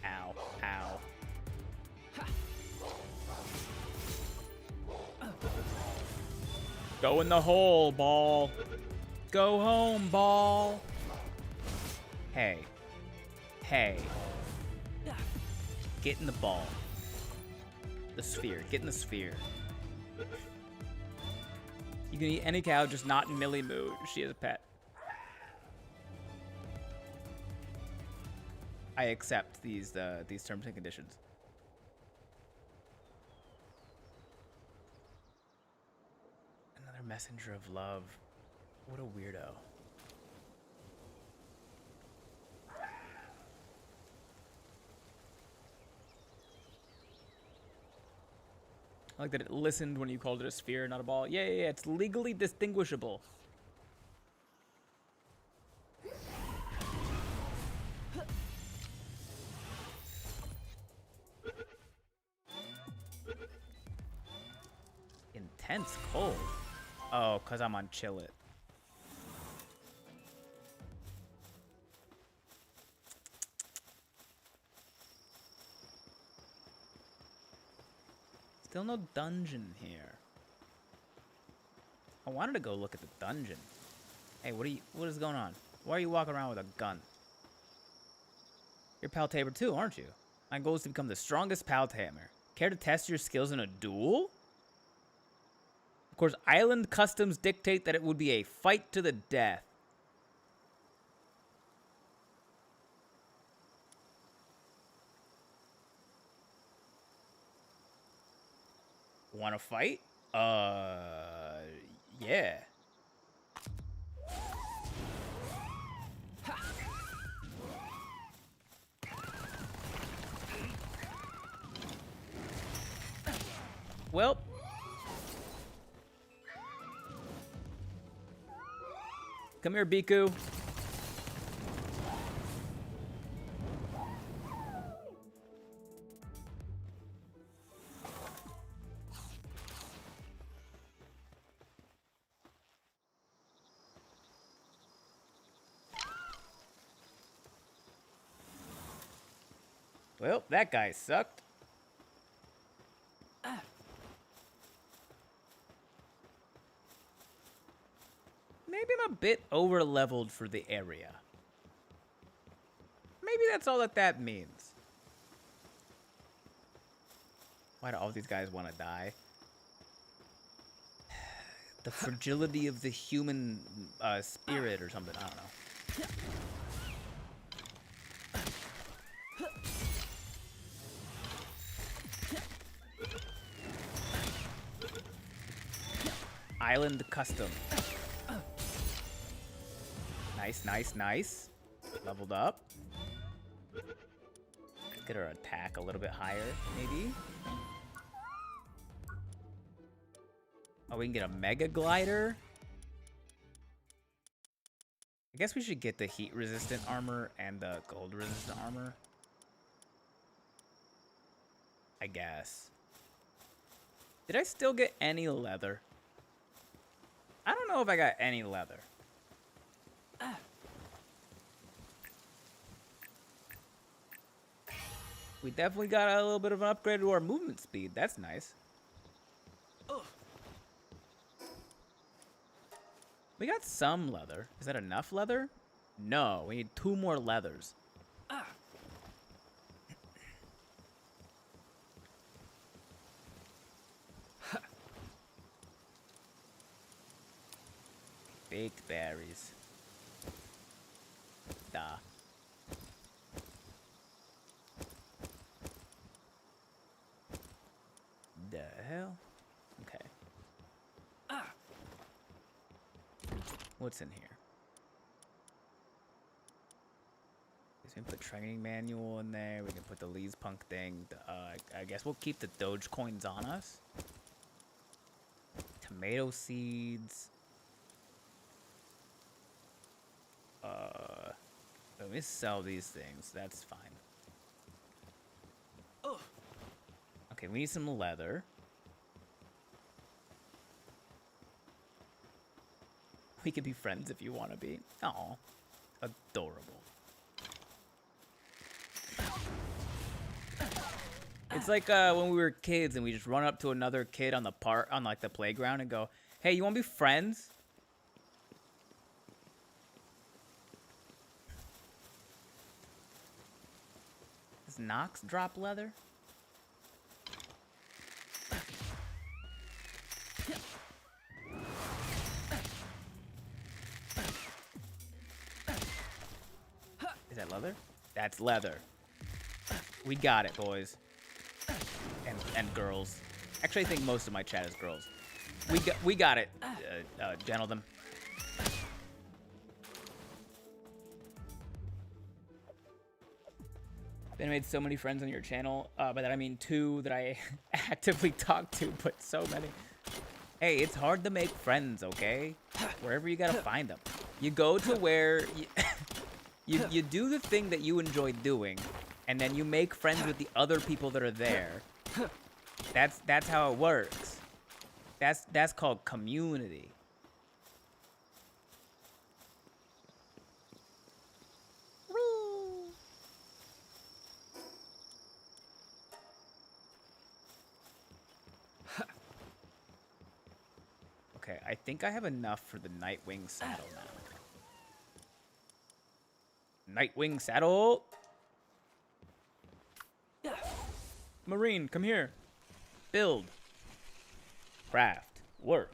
Ow, ow. Go in the hole, ball. Go home, ball. Hey. Hey. Get in the ball. The sphere. Get in the sphere. You can eat any cow, just not Millie Moo. She is a pet. I accept these terms and conditions. Another messenger of love. What a weirdo. I like that it listened when you called it a sphere, not a ball. Yeah, yeah, yeah. It's legally distinguishable. Intense cold. Oh, because I'm on Chill It. Still no dungeon here. I wanted to go look at the dungeon. Hey, what is going on? Why are you walking around with a gun? You're Pal Tamer too, aren't you? My goal is to become the strongest Pal Tamer. Care to test your skills in a duel? Of course, island customs dictate that it would be a fight to the death. Want to fight? Yeah. Well. Come here, Biku. Well, that guy sucked. Maybe I'm a bit over-leveled for the area. Maybe that's all that means. Why do all these guys want to die? The fragility of the human spirit or something. I don't know. Island custom. Nice, nice, nice. Leveled up. Get our attack a little bit higher, maybe. Oh, we can get a mega glider. I guess we should get the heat resistant armor and the cold resistant armor. I guess. Did I still get any leather? I don't know if I got any leather. We definitely got a little bit of an upgrade to our movement speed. That's nice. We got some leather. Is that enough leather? No, we need 2 more leathers. Baked berries. Duh. The hell? Okay. What's in here? We can put training manual in there. We can put the Lee's Punk thing. I guess we'll keep the Doge coins on us. tomato seeds. Let me sell these things. That's fine. Okay, we need some leather. We could be friends if you want to be. Aw, adorable. It's like when we were kids and we just run up to another kid on the like the playground and go, "Hey, you want to be friends?" Does Nox drop leather? Is that leather? That's leather. We got it, boys. And girls. Actually, I think most of my chat is girls. We got it, gentlemen. Ben made so many friends on your channel. By that I mean 2 that I actively talk to, but so many. Hey, it's hard to make friends, okay? Wherever you gotta find them. You go to where you do the thing that you enjoy doing, and then you make friends with the other people that are there. That's how it works. That's called community. Okay, I think I have enough for the Nightwing saddle now. Nightwing saddle. Marine, come here. Build. Craft. Work.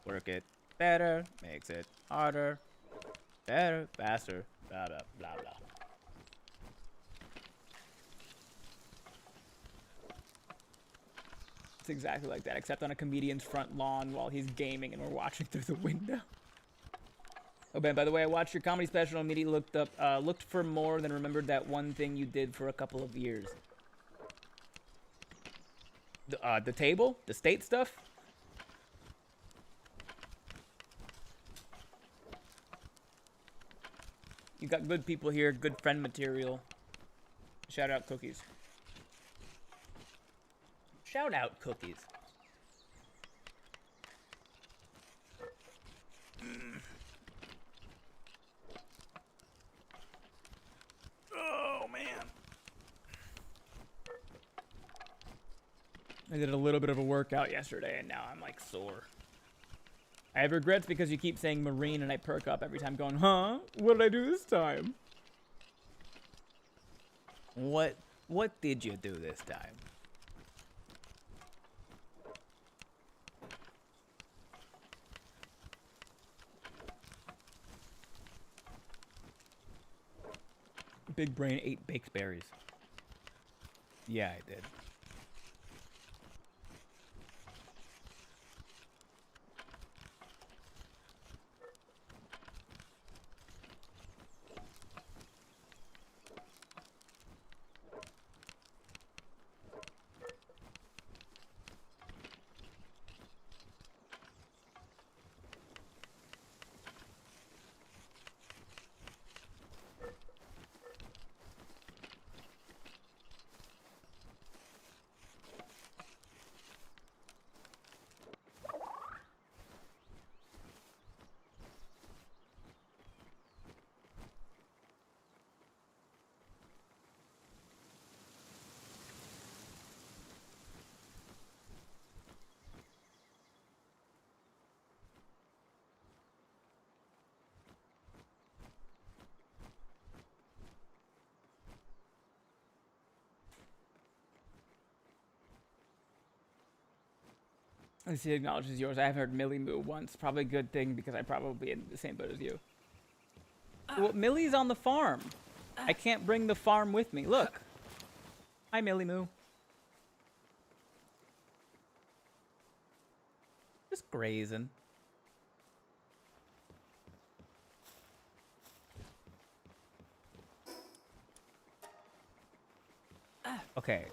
Work it better. Makes it harder. Better. Faster. Blah, blah, blah, blah. It's exactly like that, except on a comedian's front lawn while he's gaming and we're watching through the window. Oh, Ben, by the way, I watched your comedy special and immediately looked for more than remembered that one thing you did for a couple of years. The table? The state stuff? You got good people here, good friend material. Shout out Cookies. Shout out Cookies. Oh, man. I did a little bit of a workout yesterday and now I'm like sore. I have regrets because you keep saying Marine and I perk up every time going, huh? What did I do this time? What did you do this time? Big Brain ate baked berries. Yeah, I did. I see acknowledges yours. I haven't heard Millie moo once. Probably a good thing because I probably in the same boat as you. Well, Millie's on the farm. I can't bring the farm with me. Look. Hi, Millie moo. Just grazing. Okay.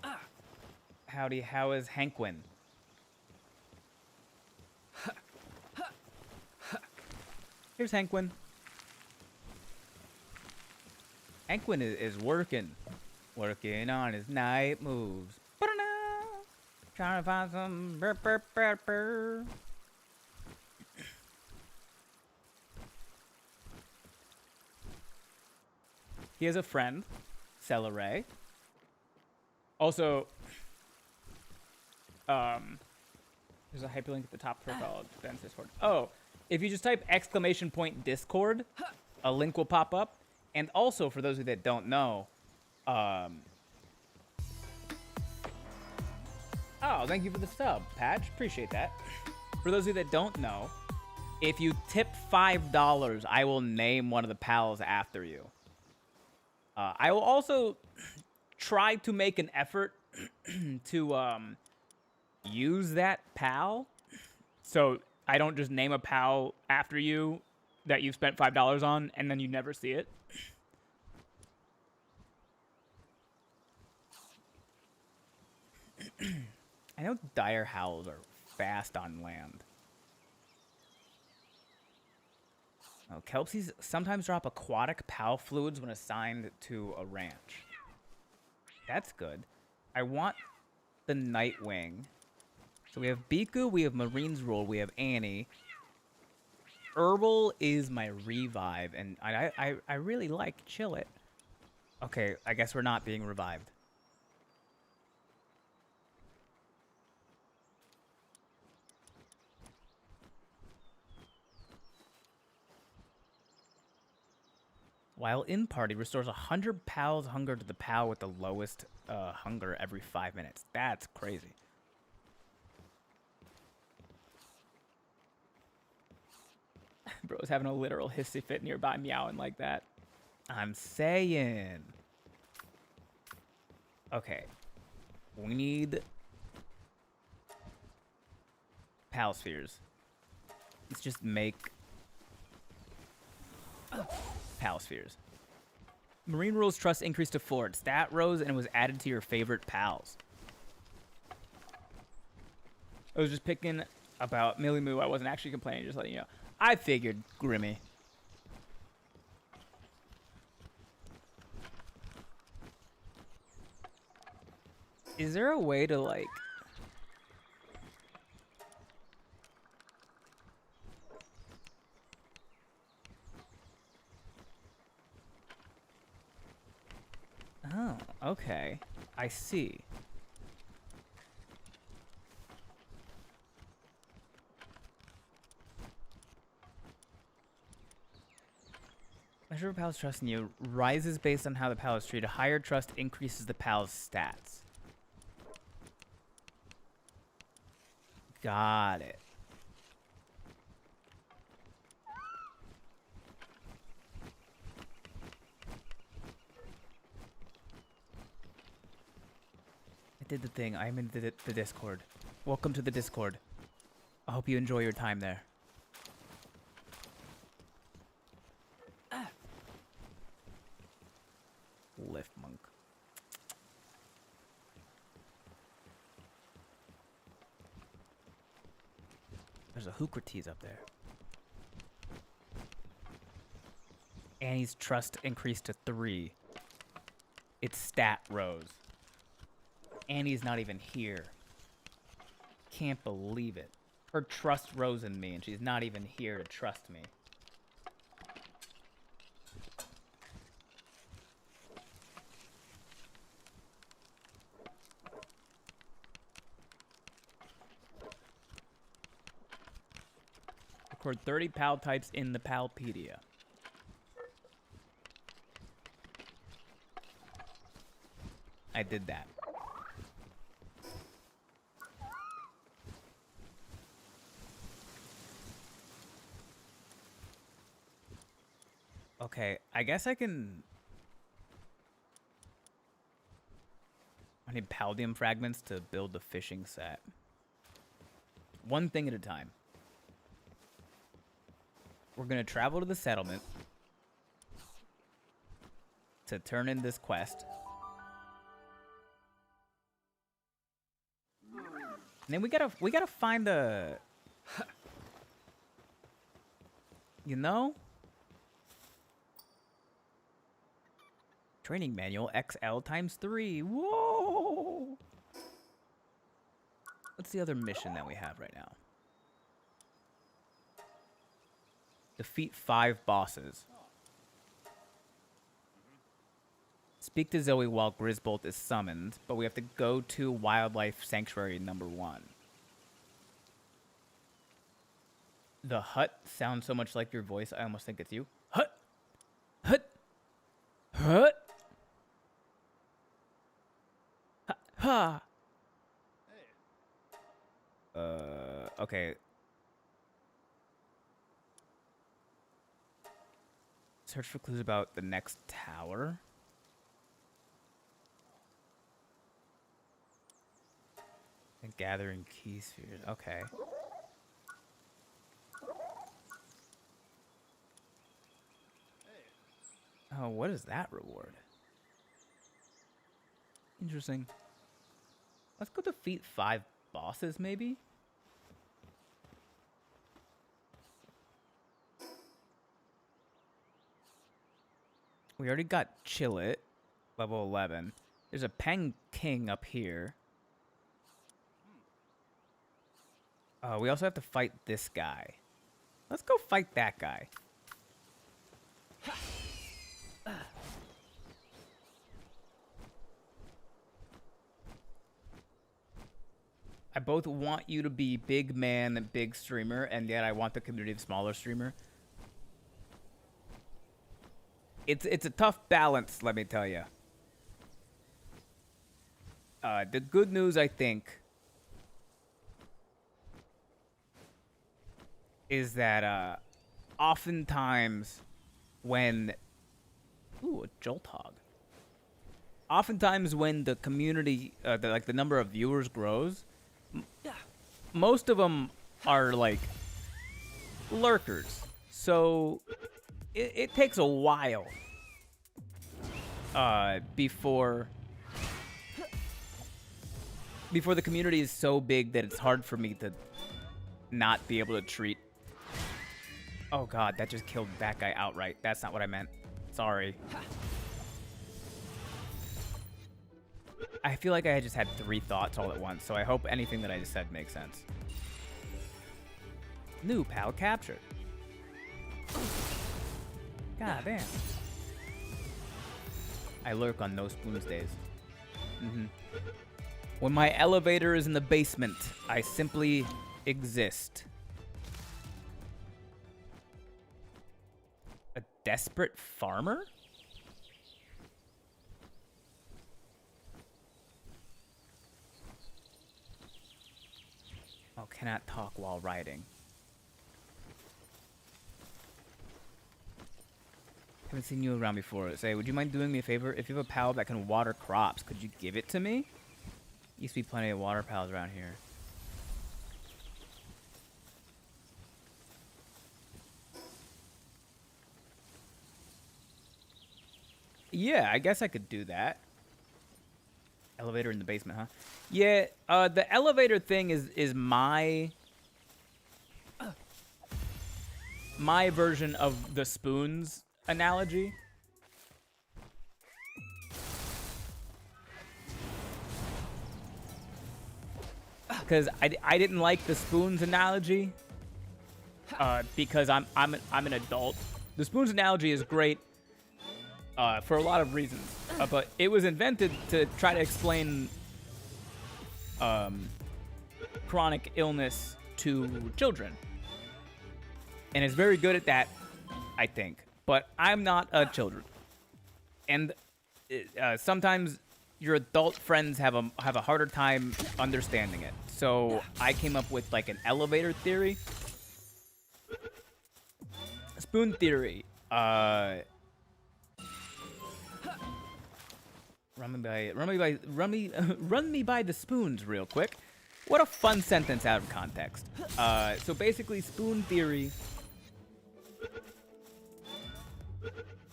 Howdy, how is Hankwin? Here's Hankwin. Hankwin is working on his night moves. Trying to find some burr, burr, burr, burr. He has a friend. Celery. Also, there's a hyperlink at the top profile of Ben's Discord. Oh, if you just type !Discord, a link will pop up. And also, for those of you that don't know, oh, thank you for the sub, Patch. Appreciate that. For those of you that don't know, if you tip $5, I will name one of the pals after you. I will also try to make an effort to use that pal. So I don't just name a pal after you that you've spent $5 on and then you never see it. I know dire howls are fast on land. Oh, Kelpsies sometimes drop aquatic pal fluids when assigned to a ranch. That's good. I want the Nightwing. So we have Biku, we have Marine's Rule, we have Annie. Herbal is my revive, and I really like Chillet. Okay, I guess we're not being revived. While in party, restores 100 pals hunger to the pal with the lowest hunger every 5 minutes. That's crazy. Bro's having a literal hissy fit nearby meowing like that. I'm saying. Okay. We need pal spheres. Let's just make pal spheres. Marine Rules Trust increased to 4. Stat rose and was added to your favorite pals. I was just picking about Millie Moo. I wasn't actually complaining, just letting you know. I figured, Grimmy. Is there a way to, like... Oh, okay. I see. Measure of pal's trust in you rises based on how the pal is treated. Higher trust increases the pal's stats. Got it. I did the thing. I'm in the Discord. Welcome to the Discord. I hope you enjoy your time there. Lift monk. There's a Hoocrates up there. Annie's trust increased to 3. Its stat rose. Annie's not even here. Can't believe it. Her trust rose in me, and she's not even here to trust me. Record 30 pal types in the Palpedia. I did that. Okay, I guess I can... I need Paldium fragments to build the fishing set. One thing at a time. We're going to travel to the settlement to turn in this quest. And then we gotta find a... You know? Training manual XL times 3. Whoa! What's the other mission that we have right now? Defeat 5 bosses. Speak to Zoe while Grisbolt is summoned, but we have to go to Wildlife Sanctuary number 1. The hut sounds so much like your voice, I almost think it's you. Hut! Hut! Hut! Ha! Ha! Okay. Search for clues about the next tower. And gathering key spheres. Okay. Oh, what is that reward? Interesting. Let's go defeat 5 bosses, maybe? We already got Chillet, level 11. There's a Peng King up here. We also have to fight this guy. Let's go fight that guy. I both want you to be big man and big streamer, and yet I want the community of smaller streamer. It's a tough balance, let me tell you. The good news, I think, is that oftentimes when... Ooh, a Jolt Hog. Oftentimes when the community, the number of viewers grows, most of them are, like, lurkers. So it takes a while before the community is so big that it's hard for me to not be able to treat... Oh god, that just killed that guy outright. That's not what I meant. Sorry. I feel like I just had 3 thoughts all at once, so I hope anything that I just said makes sense. New pal captured. God damn. I lurk on no spoons days. When my elevator is in the basement, I simply exist. A desperate farmer? Oh, cannot talk while riding. Haven't seen you around before. Say, would you mind doing me a favor? If you have a pal that can water crops, could you give it to me? Used to be plenty of water pals around here. Yeah, I guess I could do that. Elevator in the basement, huh? Yeah, the elevator thing is my version of the spoons analogy. Because I didn't like the spoons analogy because I'm an adult. The spoons analogy is great for a lot of reasons, but it was invented to try to explain chronic illness to children, and it's very good at that, I think. But I'm not a children, and sometimes your adult friends have a harder time understanding it. So I came up with like an elevator theory, spoon theory. Run me by the spoons real quick. What a fun sentence out of context. So basically, spoon theory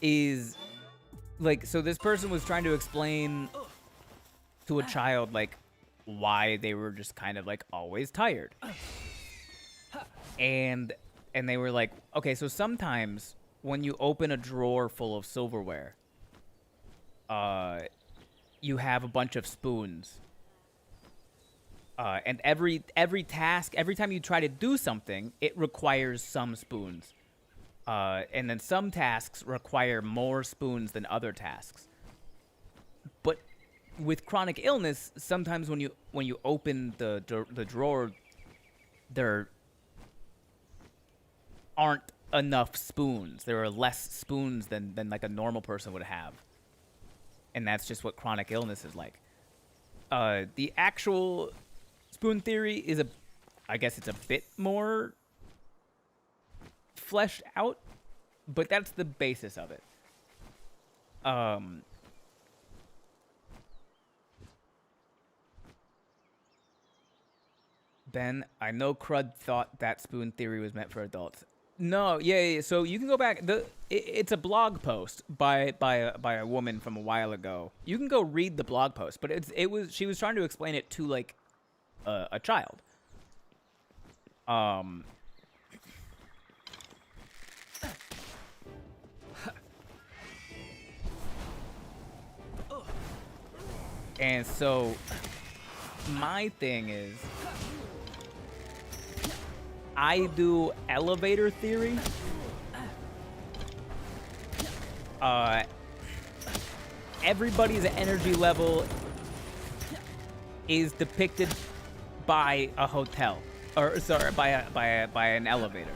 is like, so this person was trying to explain to a child like why they were just kind of like always tired, and and they were like, okay, so sometimes when you open a drawer full of silverware, you have a bunch of spoons. And every task, every time you try to do something, it requires some spoons. And then some tasks require more spoons than other tasks. But with chronic illness, sometimes when you open the drawer, there aren't enough spoons. There are less spoons than like a normal person would have. And that's just what chronic illness is like. The actual spoon theory is I guess it's a bit more fleshed out, but that's the basis of it. Ben, I know Crud thought that spoon theory was meant for adults. No, yeah. So you can go back. It's a blog post by a woman from a while ago. You can go read the blog post, but she was trying to explain it to like a child. And so my thing is, I do elevator theory. Everybody's energy level is depicted by a hotel, or sorry, by an elevator.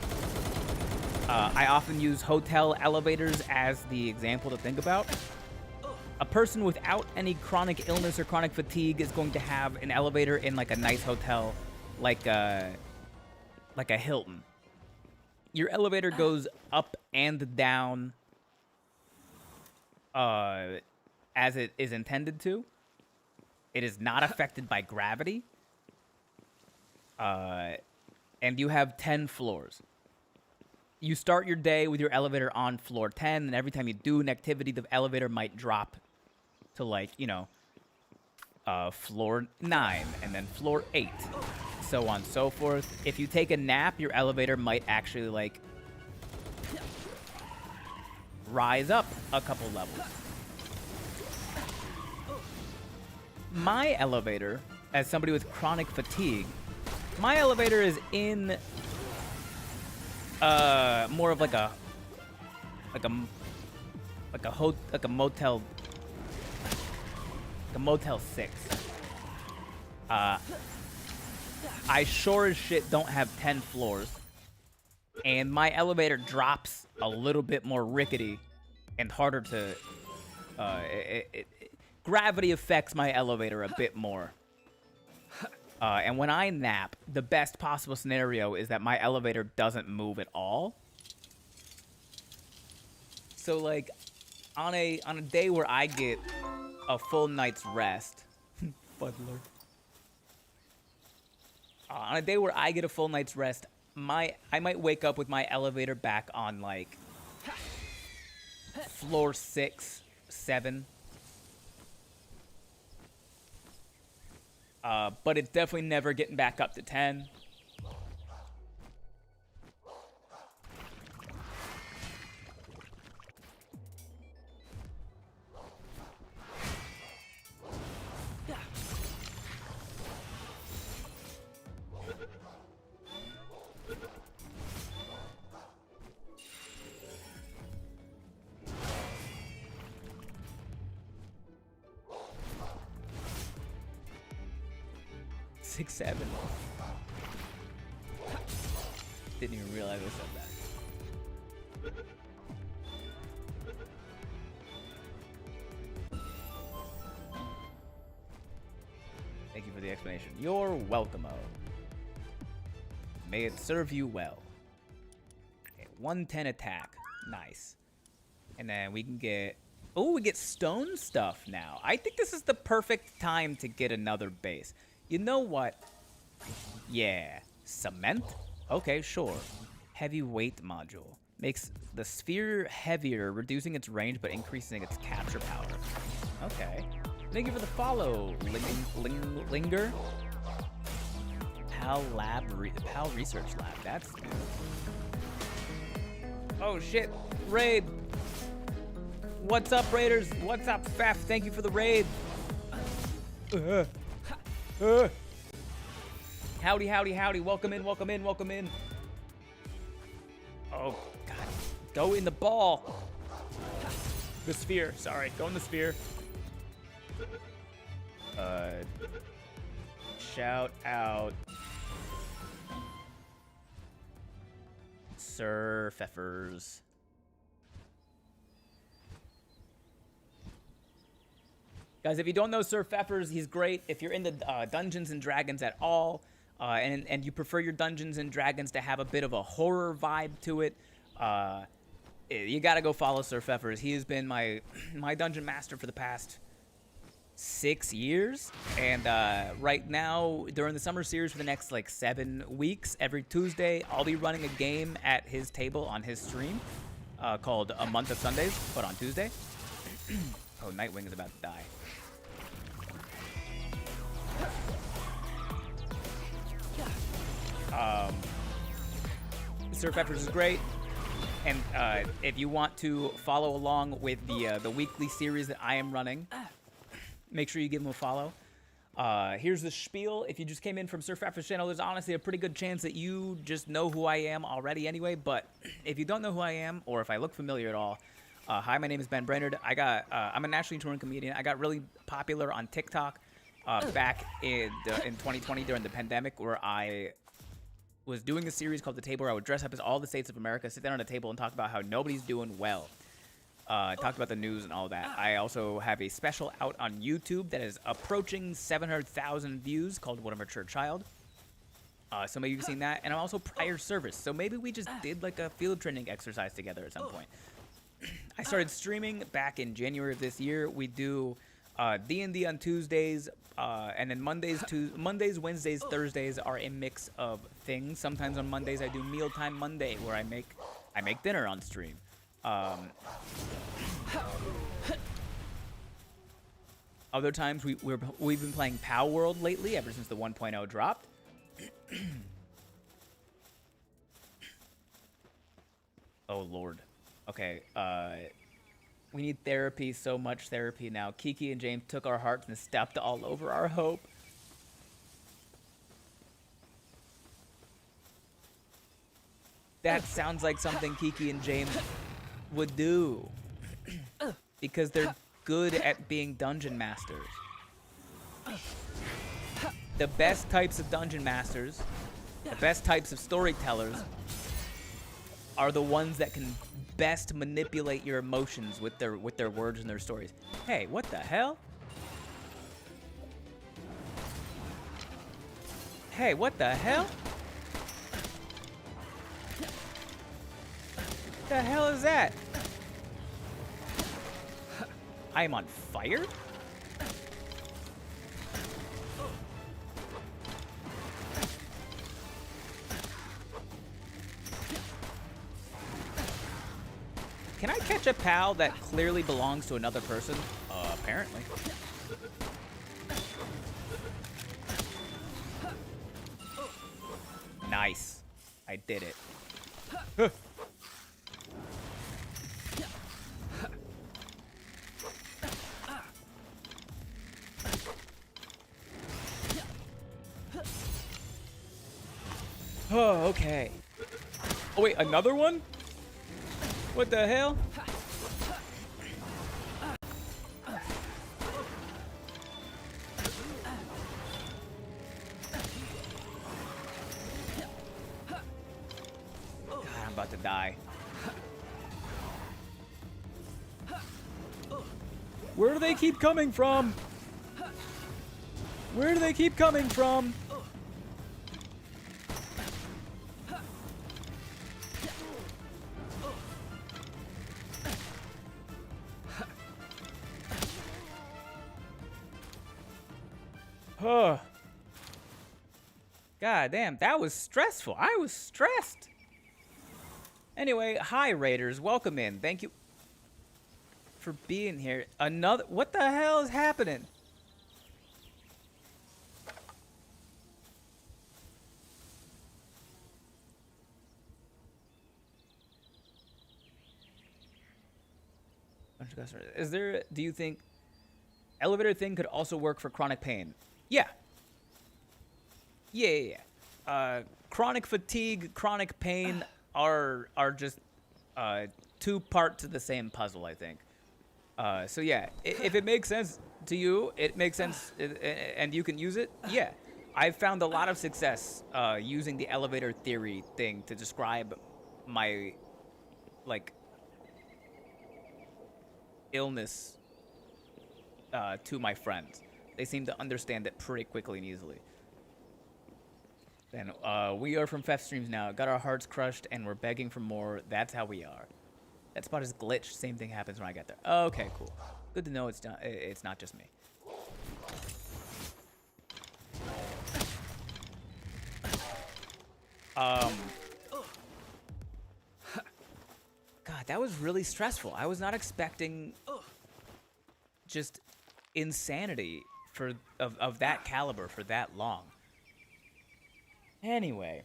I often use hotel elevators as the example to think about. A person without any chronic illness or chronic fatigue is going to have an elevator in like a nice hotel, like a Hilton. Your elevator goes up and down as it is intended to. It is not affected by gravity. And you have 10 floors. You start your day with your elevator on floor 10, and every time you do an activity, the elevator might drop to like, floor 9, and then floor 8. So on and so forth. If you take a nap, your elevator might actually like rise up a couple levels. My elevator, as somebody with chronic fatigue, my elevator is in more of like a motel, like a Motel 6. I sure as shit don't have 10 floors, and my elevator drops a little bit more rickety and harder to... gravity affects my elevator a bit more. And when I nap, the best possible scenario is that my elevator doesn't move at all. So, like, on a day where I get a full night's rest... Butler. On a day where I get a full night's rest, I might wake up with my elevator back on, like, floor 6, 7. But it's definitely never getting back up to 10. Six, 7. Didn't even realize I said that. Thank you for the explanation. You're welcome-o. May it serve you well. Okay, 110 attack. Nice. And then we can get... Oh, we get stone stuff now. I think this is the perfect time to get another base. You know what? Yeah. Cement? Okay, sure. Heavy weight module. Makes the sphere heavier, reducing its range but increasing its capture power. Okay. Thank you for the follow, Linger. Pal Research Lab. That's new. Oh shit, raid. What's up, raiders? What's up, Faf? Thank you for the raid. Howdy, howdy, howdy. Welcome in, welcome in, welcome in. Oh, God. Go in the ball. The sphere, sorry. Go in the sphere. Shout out Sir Pfeffers. Guys, if you don't know Sir Pfeffers, he's great. If you're into Dungeons and Dragons at all, and you prefer your Dungeons and Dragons to have a bit of a horror vibe to it, you gotta go follow Sir Pfeffers. He has been my dungeon master for the past 6 years, and right now during the summer series for the next like 7 weeks, every Tuesday I'll be running a game at his table on his stream called A Month of Sundays, but on Tuesday. Oh, Nightwing is about to die. Sir Pfeffers is great, and if you want to follow along with the weekly series that I am running, make sure you give him a follow. Here's the spiel. If you just came in from Sir Pfeffers' channel, there's honestly a pretty good chance that you just know who I am already anyway, but if you don't know who I am, or if I look familiar at all, hi, my name is Ben Brainerd. I'm a nationally touring comedian. I got really popular on TikTok back in 2020 during the pandemic, where I was doing a series called The Table, where I would dress up as all the states of America, sit down at a table, and talk about how nobody's doing well. Talked about the news and all that. I also have a special out on YouTube that is approaching 700,000 views called What a Mature Child. So maybe you've seen that. And I'm also prior service. So maybe we just did like a field training exercise together at some point. I started streaming back in January of this year. We do D&D on Tuesdays, and then Mondays, Wednesdays, Thursdays are a mix of things. Sometimes on Mondays I do Mealtime Monday, where I make dinner on stream. Other times we've been playing Palworld lately ever since the 1.0 dropped. Oh Lord. Okay, we need therapy, so much therapy now. Kiki and James took our hearts and stepped all over our hope. That sounds like something Kiki and James would do. Because they're good at being dungeon masters. The best types of dungeon masters, the best types of storytellers, are the ones that can best manipulate your emotions with their words and their stories. Hey, what the hell? Hey, what the hell? The hell is that? I am on fire? Can I catch a pal that clearly belongs to another person? Apparently. Nice. I did it. Oh, okay. Oh, wait, another one? What the hell? God, I'm about to die. Where do they keep coming from? Where do they keep coming from? God damn, that was stressful. I was stressed. Anyway, hi Raiders, welcome in. Thank you for being here. Another, what the hell is happening? Bunch of customers. Do you think elevator thing could also work for chronic pain? Yeah. Chronic fatigue, chronic pain are just two parts of the same puzzle, I think. So yeah, if it makes sense to you, it makes sense, and you can use it. Yeah, I've found a lot of success using the elevator theory thing to describe my illness to my friends. They seem to understand it pretty quickly and easily. Then we are from Fef streams now. Got our hearts crushed and we're begging for more. That's how we are. That spot is glitched. Same thing happens when I get there. Okay, cool. Good to know it's not just me. God, that was really stressful. I was not expecting just insanity of that caliber for that long. Anyway.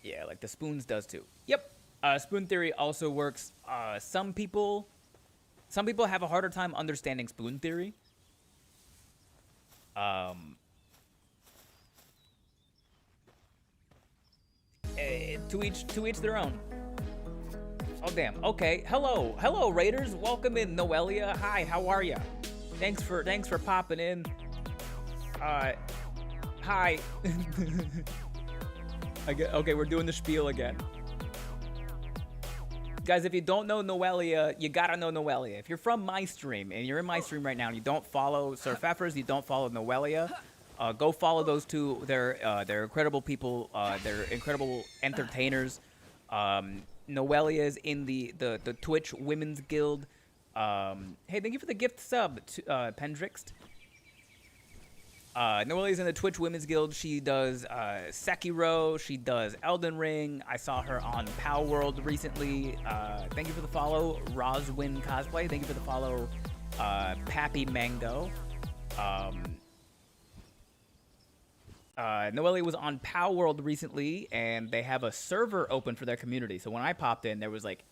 Yeah, like the spoons does too. Yep. Spoon theory also works. Some people have a harder time understanding spoon theory. To each their own. Oh damn. Okay. Hello, Raiders. Welcome in, Noelia. Hi. How are ya? Thanks for popping in. Hi. Okay, we're doing the spiel again. Guys, if you don't know Noelia, you gotta know Noelia. If you're from my stream, and you're in my stream right now, and you don't follow Surf Effers, you don't follow Noelia, go follow those two. They're incredible people. They're incredible entertainers. Noelia is in the Twitch Women's Guild. Hey, thank you for the gift sub, Pendrixt. Noelia's in the Twitch Women's Guild. She does Sekiro. She does Elden Ring. I saw her on Palworld recently. Thank you for the follow, Roswin Cosplay. Thank you for the follow, Pappy Mango. Noelia was on Palworld recently, and they have a server open for their community. So when I popped in, there was like,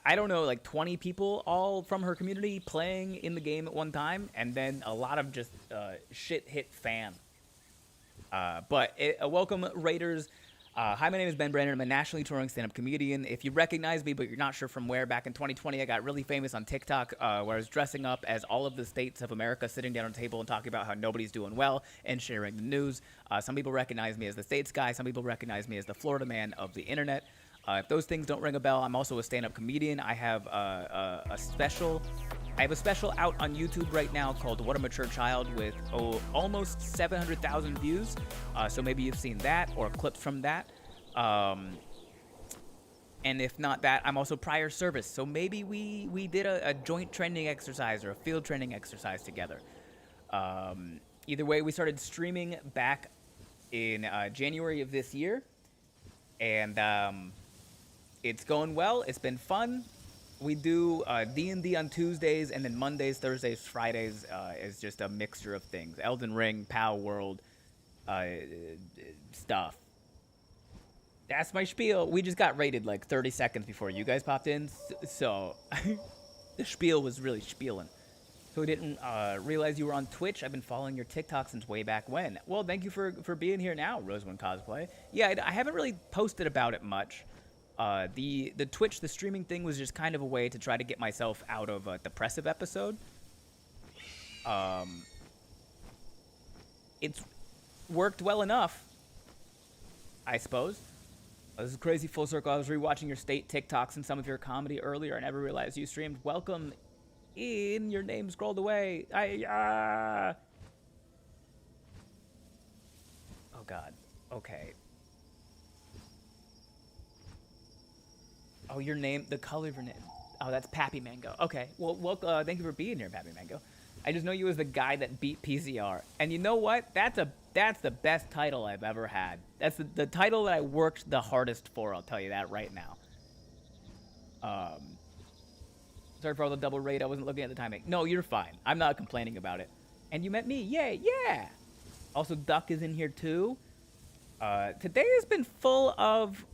I don't know, like 20 people all from her community playing in the game at one time, and then a lot of just shit hit fan. Welcome, Raiders. Hi, my name is Ben Brandon. I'm a nationally touring stand-up comedian. If you recognize me, but you're not sure from where, back in 2020, I got really famous on TikTok, where I was dressing up as all of the states of America, sitting down at a table and talking about how nobody's doing well and sharing the news. Some people recognize me as the States guy. Some people recognize me as the Florida man of the internet. If those things don't ring a bell, I'm also a stand-up comedian. I have a special out on YouTube right now called What a Mature Child with almost 700,000 views. So maybe you've seen that or clips from that. And if not that, I'm also prior service. So maybe we did a joint training exercise or a field training exercise together. Either way, we started streaming back in January of this year. And it's going well. It's been fun. We do D&D on Tuesdays, and then Mondays, Thursdays, Fridays is just a mixture of things. Elden Ring, Palworld, stuff. That's my spiel. We just got rated like 30 seconds before you guys popped in, so the spiel was really spieling. So we didn't realize you were on Twitch. I've been following your TikTok since way back when. Well, thank you for being here now, Rosewood Cosplay. Yeah, I haven't really posted about it much. The Twitch, the streaming thing was just kind of a way to try to get myself out of a depressive episode. It's worked well enough, I suppose. This is crazy full circle. I was rewatching your state TikToks and some of your comedy earlier. I never realized you streamed. Welcome in. Your name scrolled away. Oh, God. Okay. Oh, your name, the color of your name. Oh, that's Pappy Mango. Okay. Well, thank you for being here, Pappy Mango. I just know you as the guy that beat PCR. And you know what? That's the best title I've ever had. That's the title that I worked the hardest for, I'll tell you that right now. Sorry for all the double rate. I wasn't looking at the timing. No, you're fine. I'm not complaining about it. And you met me. Yay, yeah. Also, Duck is in here too. Today has been full of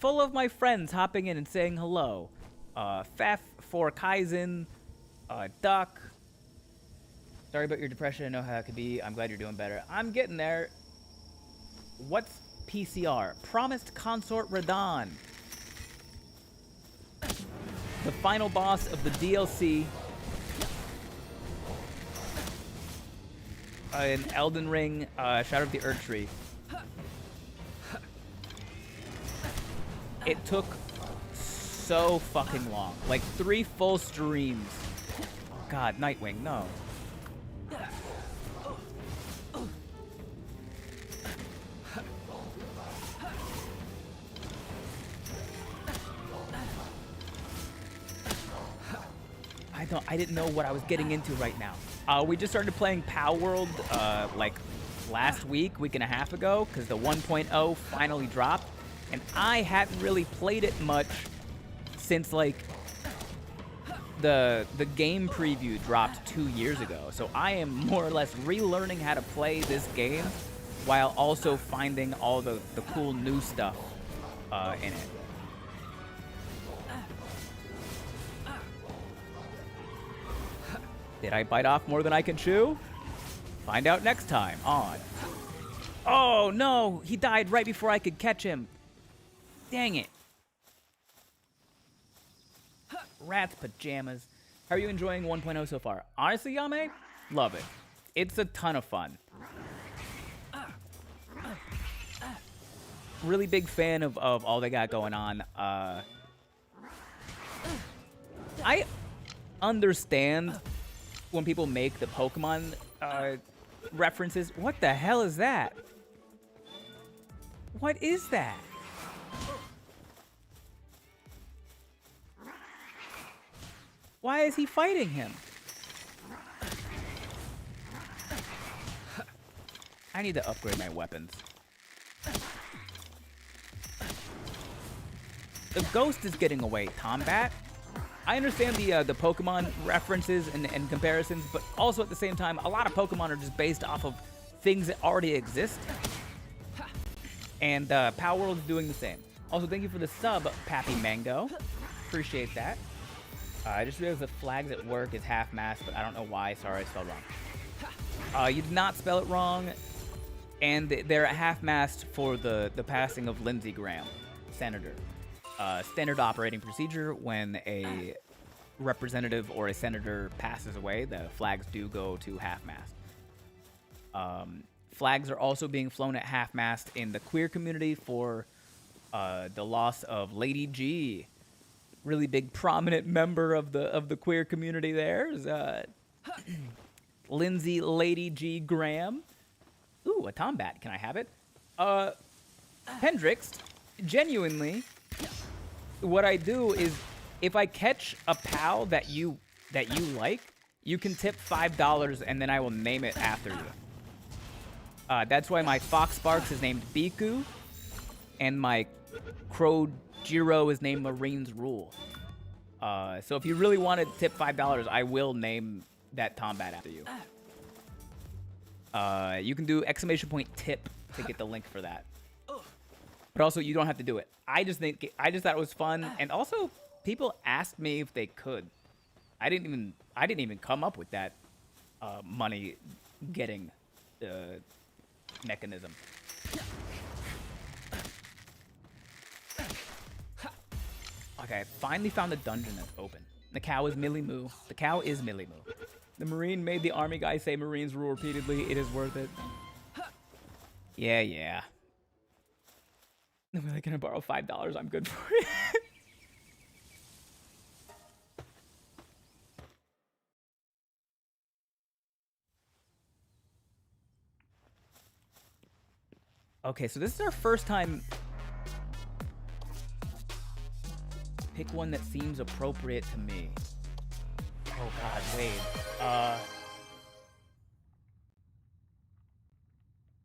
full of my friends hopping in and saying hello. Fef, for Kaizen, Duck. Sorry about your depression. I know how it could be. I'm glad you're doing better. I'm getting there. What's PCR? Promised Consort Radon. The final boss of the DLC in Elden Ring, Shadow of the Earth Tree. It took so fucking long. Like 3 full streams. God, Nightwing, no. I didn't know what I was getting into right now. We just started playing Palworld like last week and a half ago, because the 1.0 finally dropped, and I hadn't really played it much since like the game preview dropped 2 years ago. So I am more or less relearning how to play this game while also finding all the cool new stuff in it. Did I bite off more than I can chew? Find out next time on... Oh, no! He died right before I could catch him. Dang it. Rat's pajamas. How are you enjoying 1.0 so far? Honestly, Yame, love it. It's a ton of fun. Really big fan of all they got going on. I understand when people make the Pokemon references. What the hell is that? What is that? Why is he fighting him? I need to upgrade my weapons. The ghost is getting away, Tombat. I understand the Pokemon references and comparisons, but also at the same time, a lot of Pokemon are just based off of things that already exist. And Palworld is doing the same. Also, thank you for the sub, Pappy Mango. Appreciate that. I just realized the flags at work is half-mast, but I don't know why. Sorry, I spelled wrong. You did not spell it wrong, and they're at half-mast for the passing of Lindsey Graham, Senator. Standard operating procedure: when a representative or a senator passes away, the flags do go to half-mast. Flags are also being flown at half-mast in the queer community for the loss of Lady G. Really big, prominent member of the queer community there is Lindsay Lady G Graham. Ooh, a Tombat. Can I have it? Pendrix, genuinely, what I do is if I catch a pal that you like, you can tip $5 and then I will name it after you. That's why my Fox Sparks is named Biku, and my Crow Jiro is named Marine's Rule. So if you really want to tip $5, I will name that Tombat after you. You can do !tip to get the link for that. But also, you don't have to do it. I just thought it was fun, and also people asked me if they could. I didn't even come up with that money getting mechanism. Okay, I finally found the dungeon that's open. The cow is Millie Moo. The cow is Millie Moo. The Marine made the army guy say Marine's Rule repeatedly. It is worth it. Yeah, yeah. I'm really gonna borrow $5. I'm good for it. Okay, so this is our first time. Pick one that seems appropriate to me. Oh God, Wade.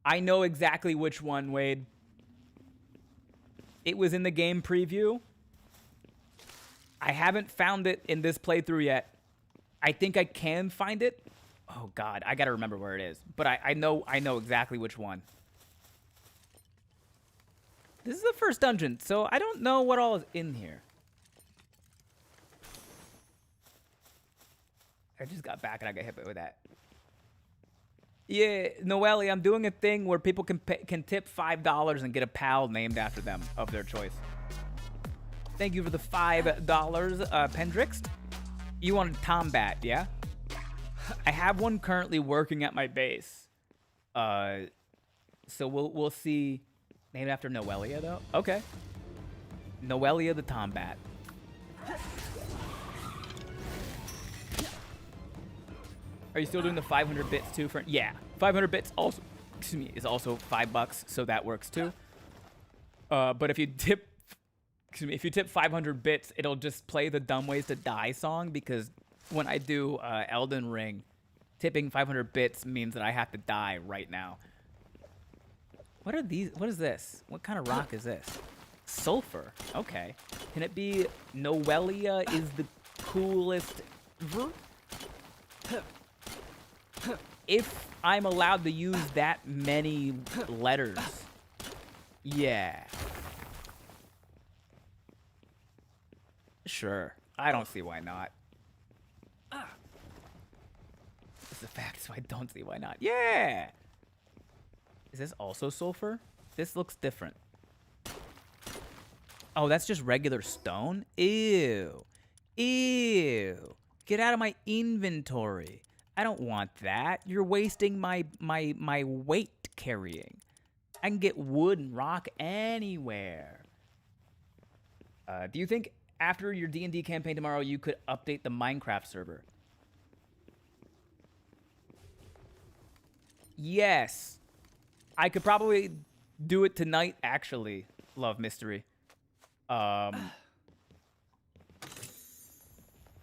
I know exactly which one, Wade. It was in the game preview. I haven't found it in this playthrough yet. I think I can find it. Oh God, I gotta remember where it is. But I know exactly which one. This is the first dungeon, so I don't know what all is in here. I just got back and I got hit with that. Yeah, Noelle, I'm doing a thing where people can tip $5 and get a pal named after them of their choice. Thank you for the $5, Pendrix. You wanted Tombat, yeah? I have one currently working at my base. So we'll see. Named after Noelia, though? Okay. Noelia the Tombat. Are you still doing the 500 bits too? Yeah, 500 bits also, excuse me, is also $5, so that works too. But if you tip, if you tip 500 bits, it'll just play the Dumb Ways to Die song, because when I do Elden Ring, tipping 500 bits means that I have to die right now. What are these? What is this? What kind of rock is this? Sulfur. Okay. Can it be Noelia is the coolest? If I'm allowed to use that many letters. Yeah. Sure. I don't see why not. It's a fact, so I don't see why not. Yeah. Is this also sulfur? This looks different. Oh, that's just regular stone? Ew. Ew. Get out of my inventory. I don't want that. You're wasting my weight carrying. I can get wood and rock anywhere. Do you think after your D&D campaign tomorrow you could update the Minecraft server? Yes. I could probably do it tonight, actually. Love Mystery.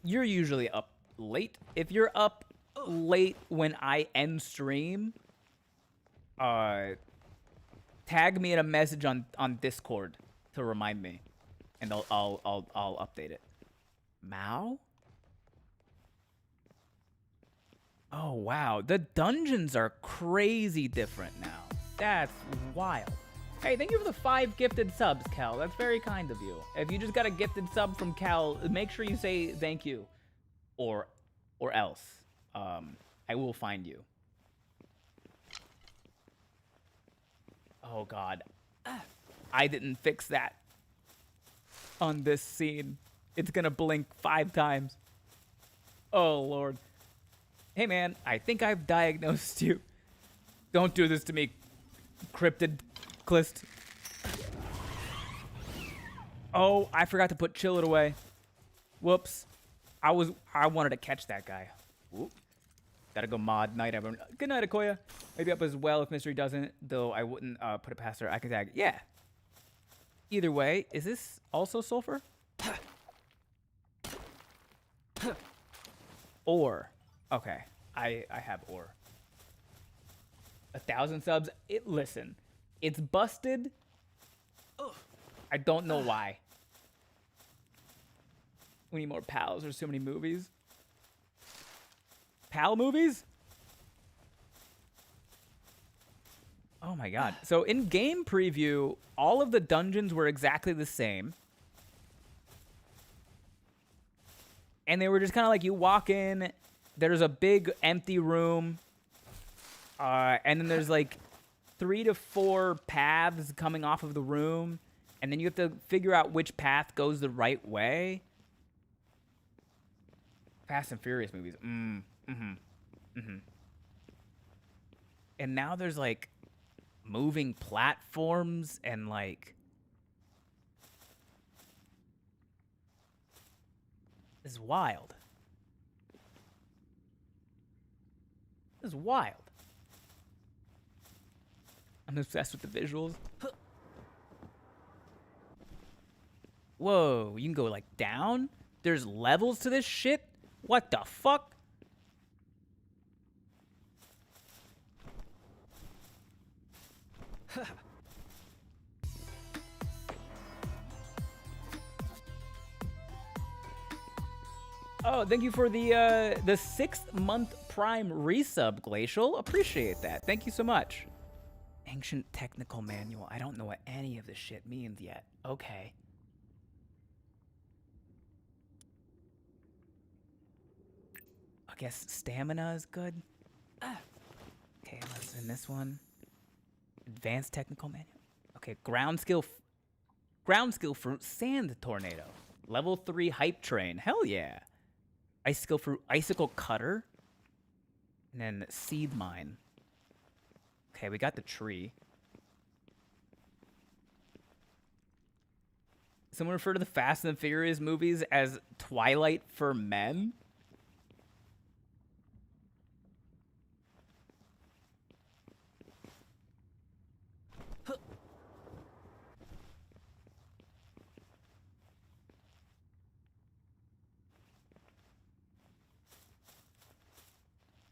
You're usually up late. If you're up late when I end stream, tag me in a message on Discord to remind me, and I'll update it. Mao? Oh wow, the dungeons are crazy different now. That's wild. Hey, thank you for the 5 gifted subs, Cal. That's very kind of you. If you just got a gifted sub from Cal, make sure you say thank you, or else I will find you. Oh God, I didn't fix that on this scene. It's gonna blink 5 times. Oh Lord. Hey man, I think I've diagnosed you. Don't do this to me, Cryptid Clist. Oh, I forgot to put Chill It away. Whoops. I wanted to catch that guy. Whoop. Gotta go mod night, everyone. Good night, Akoya. Maybe up as well if Mystery doesn't, though I wouldn't put it past her. I can tag. Yeah. Either way, is this also sulfur? Ore. Okay. I have ore. 1,000 subs. Listen, it's busted. Ugh. I don't know why. We need more pals. There's so many movies. Pal movies? Oh my God. So in game preview, all of the dungeons were exactly the same. And they were just kind of like, you walk in, there's a big empty room. And then there's like 3 to 4 paths coming off of the room. And then you have to figure out which path goes the right way. Fast and Furious movies. And now there's like moving platforms and like... This is wild. This is wild. I'm obsessed with the visuals. Whoa, you can go like down? There's levels to this shit? What the fuck? Oh, thank you for the 6th month Prime resub, Glacial. Appreciate that. Thank you so much. Ancient technical manual. I don't know what any of this shit means yet. Okay. I guess stamina is good. Okay, let's in this one. Advanced technical manual. Okay, ground skill fruit sand tornado. Level 3 hype train. Hell yeah. Icicle fruit icicle cutter. And then seed mine. Okay, we got the tree. Someone refer to the Fast and the Furious movies as Twilight for men?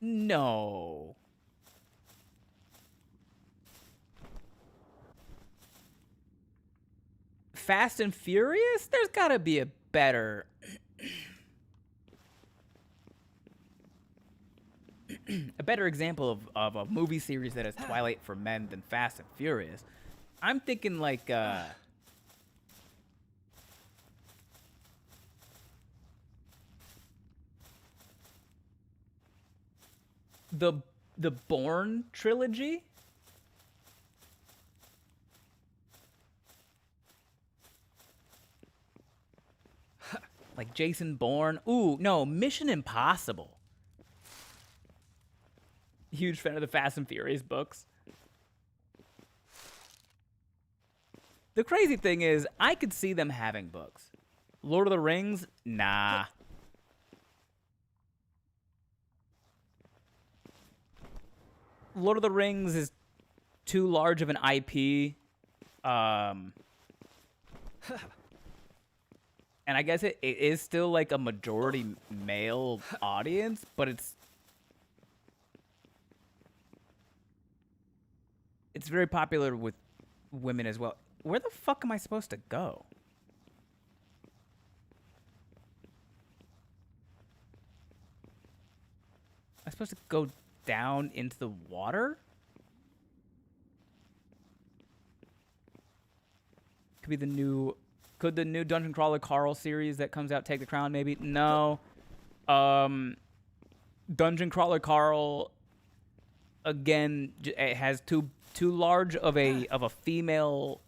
No. Fast and Furious? There's gotta be a better... a better example of a movie series that is Twilight for men than Fast and Furious. I'm thinking like, the Bourne trilogy? Like Jason Bourne. Ooh, no, Mission Impossible. Huge fan of the Fast and Furious books. The crazy thing is, I could see them having books. Lord of the Rings? Nah. Lord of the Rings is too large of an IP. And I guess it is still like a majority male audience, but it's very popular with women as well. Where the fuck am I supposed to go? Am I supposed to go down into the water? Could be the new... Could the new Dungeon Crawler Carl series that comes out take the crown, maybe? No. Dungeon Crawler Carl, again, it has too large of a female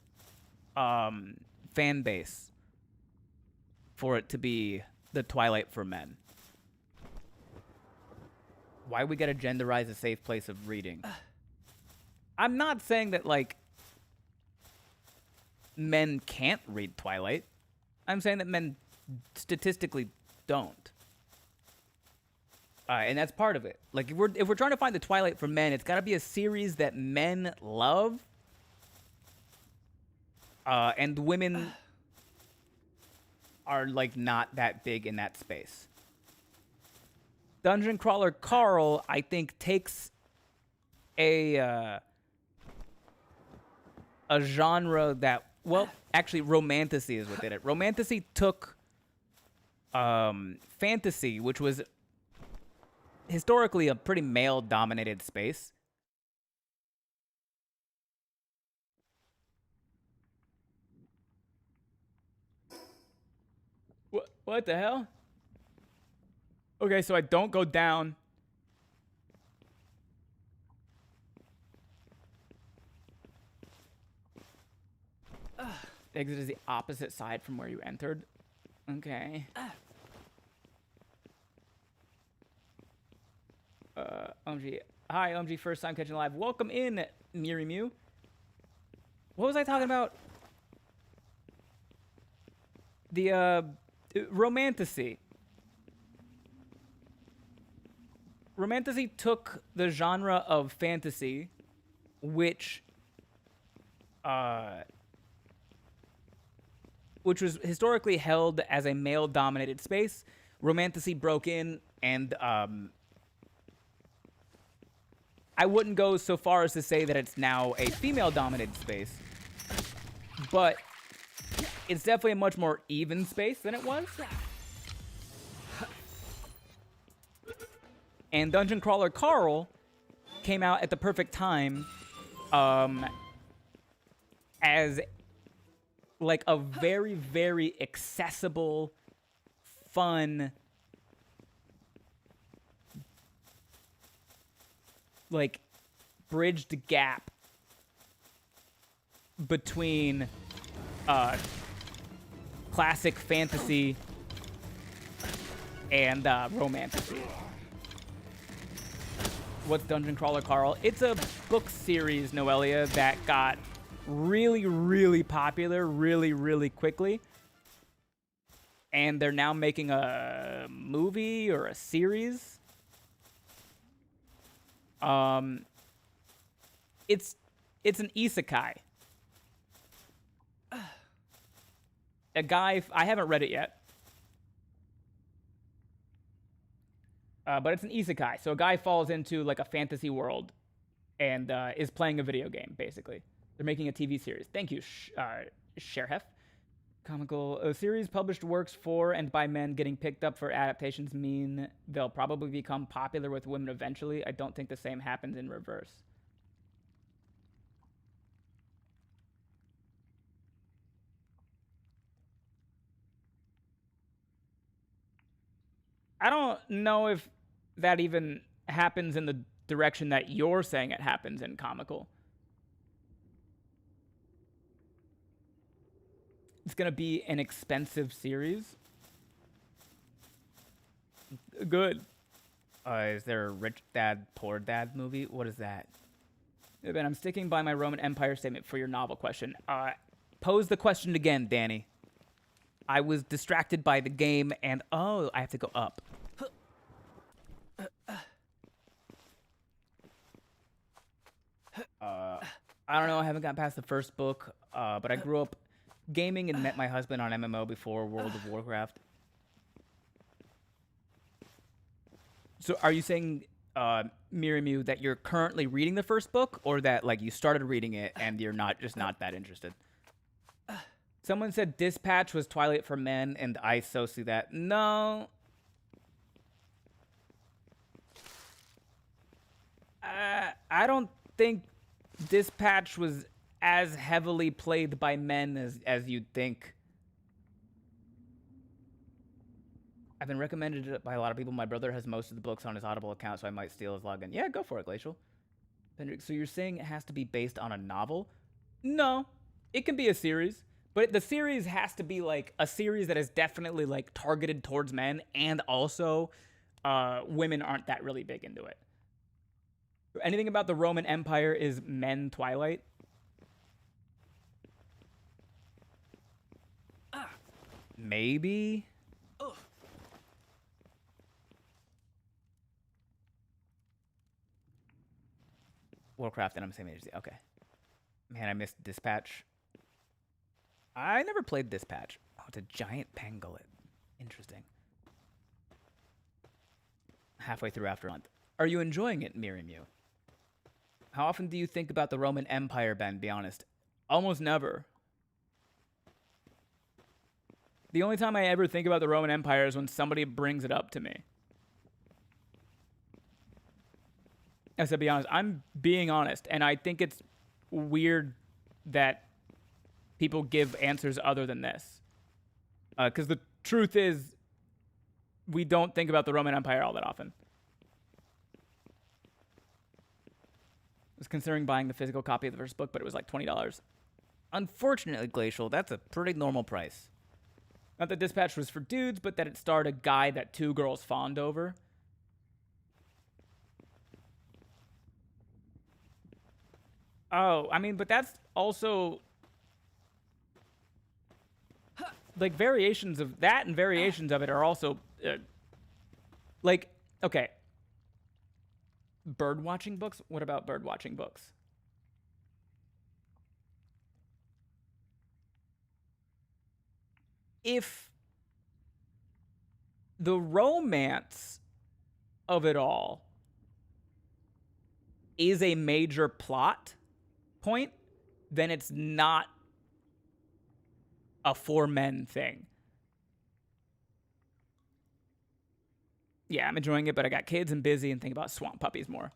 fan base for it to be the Twilight for men. Why we gotta genderize a safe place of reading? I'm not saying that, like, men can't read Twilight. I'm saying that men statistically don't. And that's part of it. Like, if we're trying to find the Twilight for men, it's got to be a series that men love, and women are like not that big in that space. Dungeon Crawler Carl, I think, takes a genre that, well, actually, romantasy is within it. Romantasy took fantasy, which was historically a pretty male-dominated space. What the hell? Okay, so I don't go down. Exit is the opposite side from where you entered. Okay. OMG. Hi, OMG, first time catching live. Welcome in, Miri Mew. What was I talking about? The, romantasy. Romantasy took the genre of fantasy, which was historically held as a male-dominated space. Romantasy broke in, and I wouldn't go so far as to say that it's now a female-dominated space, but it's definitely a much more even space than it was. And Dungeon Crawler Carl came out at the perfect time as like a very, very accessible, fun, like bridged gap between classic fantasy and romantasy. What's Dungeon Crawler, Carl? It's a book series, Noelia, that got really, really popular really, really quickly. And they're now making a movie or a series. It's an isekai. A guy, I haven't read it yet. But it's an isekai. So a guy falls into like a fantasy world and is playing a video game, basically. They're making a TV series. Thank you, Sherhef. Comical series published works for and by men getting picked up for adaptations mean they'll probably become popular with women eventually. I don't think the same happens in reverse. I don't know if that even happens in the direction that you're saying it happens in comical. It's going to be an expensive series. Good. Is there a Rich Dad, Poor Dad movie? What is that? Ben, I'm sticking by my Roman Empire statement for your novel question. Pose the question again, Danny. I was distracted by the game and, oh, I have to go up. I don't know. I haven't gotten past the first book, but I grew up gaming and met my husband on MMO before World of Warcraft. So are you saying, Mirimu, that you're currently reading the first book, or that like you started reading it and you're not that interested? Someone said Dispatch was Twilight for men, and I so see that. No. I don't think Dispatch was as heavily played by men as you'd think. I've been recommended it by a lot of people. My brother has most of the books on his Audible account, so I might steal his login. Yeah, go for it, Glacial. So you're saying it has to be based on a novel? No, it can be a series, but the series has to be like a series that is definitely like targeted towards men, and also women aren't that really big into it. Anything about the Roman Empire is men Twilight? Maybe. Warcraft and I'm the same age as you. Okay. Man, I missed Dispatch. I never played Dispatch. Oh, it's a giant pangolin. Interesting. Halfway through after a month. Are you enjoying it, Mirimu? How often do you think about the Roman Empire, Ben? Be honest. Almost never. The only time I ever think about the Roman Empire is when somebody brings it up to me. I said, be honest. I'm being honest, and I think it's weird that people give answers other than this. Because the truth is, we don't think about the Roman Empire all that often. I was considering buying the physical copy of the first book, but it was like $20. Unfortunately, Glacial, that's a pretty normal price. Not that Dispatch was for dudes, but that it starred a guy that two girls fawned over. Oh, I mean, but that's also like variations of that, and variations of it are also like, okay. Bird watching books? What about bird watching books? If the romance of it all is a major plot point, then it's not a for men thing. Yeah, I'm enjoying it, but I got kids and busy and think about swamp puppies more.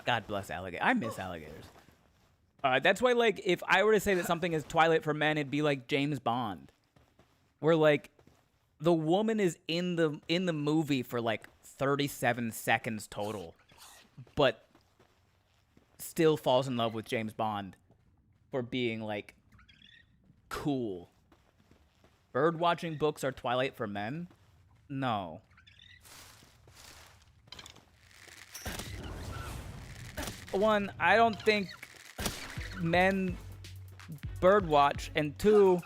God bless alligators. I miss alligators. That's why, like, if I were to say that something is Twilight for men, it'd be like James Bond, where like the woman is in the movie for like 37 seconds total, but still falls in love with James Bond for being like cool. Bird watching books are Twilight for men? No. One, I don't think men bird watch, and two,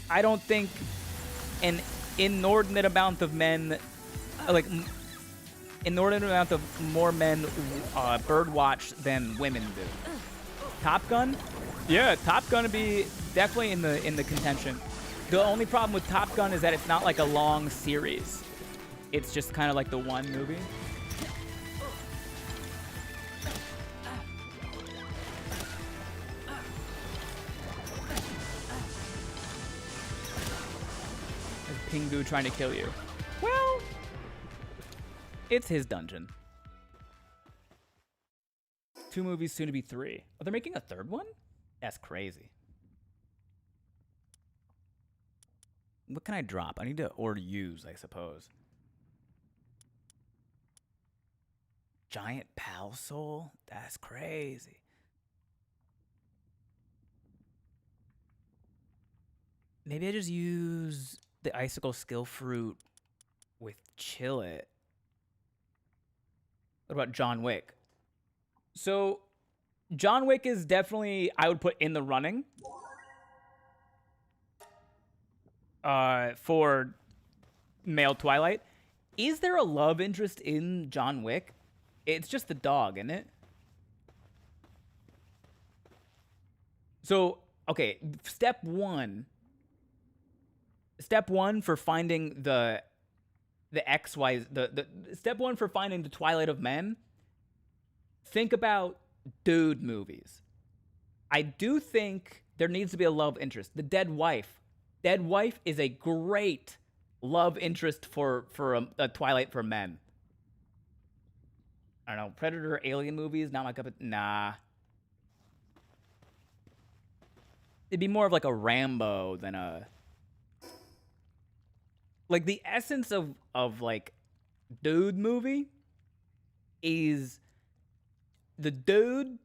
I don't think an inordinate amount of men, like inordinate amount of more men bird watch than women do. Top Gun? Yeah, Top Gun would be definitely in the contention. The only problem with Top Gun is that it's not like a long series. It's just kind of like the one movie. Pingu trying to kill you. Well, it's his dungeon. 2 movies, soon to be 3. Oh, they're making a 3rd one? That's crazy. What can I drop? I need to or use, I suppose. Giant Pal Soul? That's crazy. Maybe I just use the Icicle Skill Fruit with Chill It. What about John Wick? So, John Wick is definitely, I would put in the running for male Twilight. Is there a love interest in John Wick? It's just the dog, isn't it? So, okay, step one for finding the XY, the step one for finding the Twilight of Men, think about dude movies. I do think there needs to be a love interest. The Dead Wife. Dead Wife is a great love interest for a Twilight for men. I don't know, Predator, Alien movies, not my cup of... Nah. It'd be more of like a Rambo than a... Like, the essence of like, dude movie is... The dude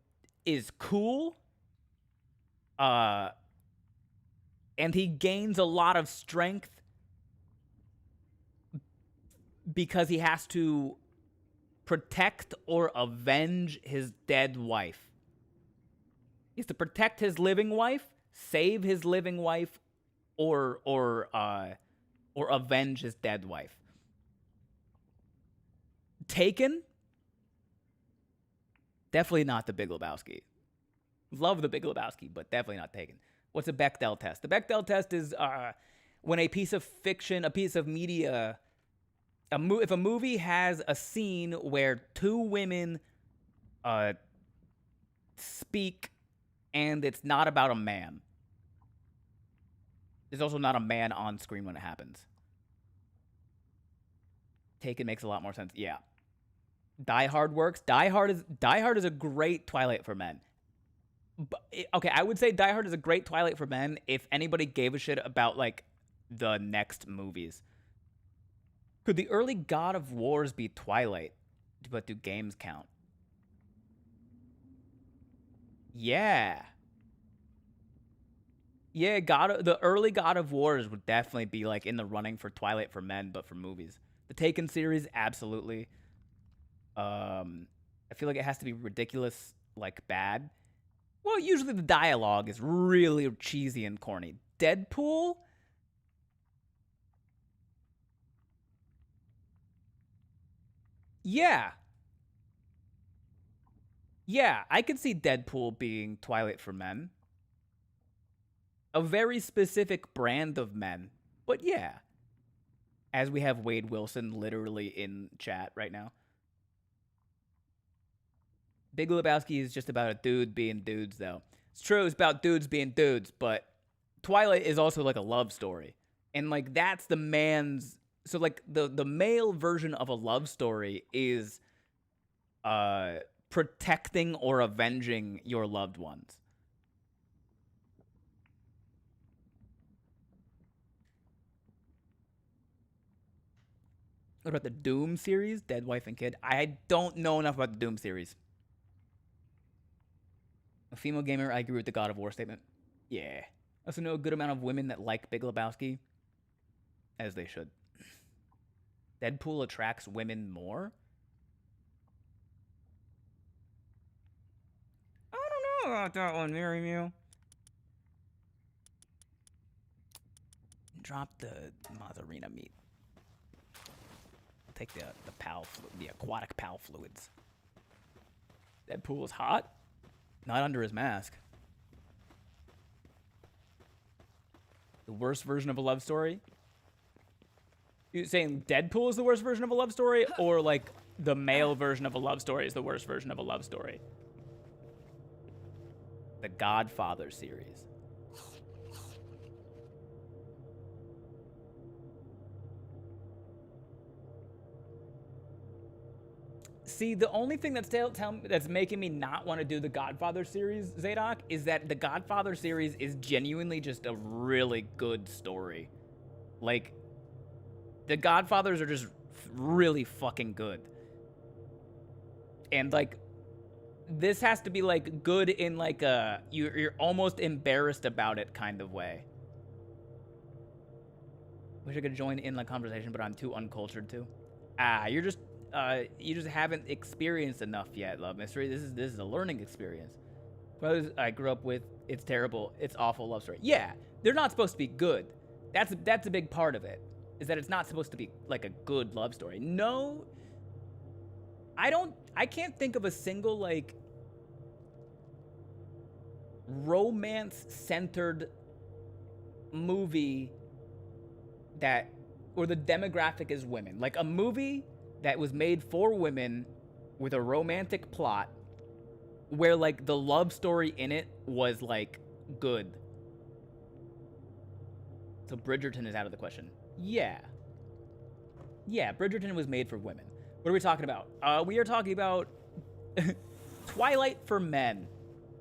is cool, and he gains a lot of strength because he has to protect or avenge his dead wife. He has to protect his living wife, save his living wife, or avenge his dead wife. Taken? Definitely not The Big Lebowski. Love The Big Lebowski, but definitely not Taken. What's a Bechdel test? The Bechdel test is when a piece of fiction, a piece of media, if a movie has a scene where 2 women speak and it's not about a man. There's also not a man on screen when it happens. Taken makes a lot more sense. Yeah. Die Hard works. Die Hard is a great Twilight for men. But, okay, I would say Die Hard is a great Twilight for men if anybody gave a shit about like the next movies. Could the early God of Wars be Twilight? But do games count? Yeah. Yeah, the early God of Wars would definitely be like in the running for Twilight for men, but for movies. The Taken series, absolutely. I feel like it has to be ridiculous, like bad. Well, usually the dialogue is really cheesy and corny. Deadpool? Yeah. Yeah, I could see Deadpool being Twilight for men. A very specific brand of men. But yeah. As we have Wade Wilson literally in chat right now. Big Lebowski is just about a dude being dudes, though. It's true, it's about dudes being dudes, but Twilight is also like a love story. And like that's the man's... So like the male version of a love story is protecting or avenging your loved ones. What about the Doom series, Dead Wife and Kid? I don't know enough about the Doom series. A female gamer, I agree with the God of War statement. Yeah. I also know a good amount of women that like Big Lebowski, as they should. Deadpool attracts women more? I don't know about that one, Mary Mew. Drop the Mazzarina meat. I'll take the aquatic pal fluids. Deadpool is hot? Not under his mask. The worst version of a love story? You saying Deadpool is the worst version of a love story, or like the male version of a love story is the worst version of a love story? The Godfather series. See, the only thing that's making me not want to do the Godfather series, Zadok, is that the Godfather series is genuinely just a really good story. Like, the Godfathers are just really fucking good. And, like, this has to be, like, good in, like, a you're almost embarrassed about it kind of way. Wish I could join in the conversation, but I'm too uncultured to. You just haven't experienced enough yet, Love Mystery. This is a learning experience. Brothers I grew up with, it's terrible, it's awful love story. Yeah, they're not supposed to be good. That's a big part of it, is that it's not supposed to be like a good love story. No, I can't think of a single like romance-centered movie that, or the demographic is women. Like a movie that was made for women with a romantic plot where like the love story in it was like good. So Bridgerton is out of the question. Yeah, Bridgerton was made for women. What are we talking about? We are talking about Twilight for men.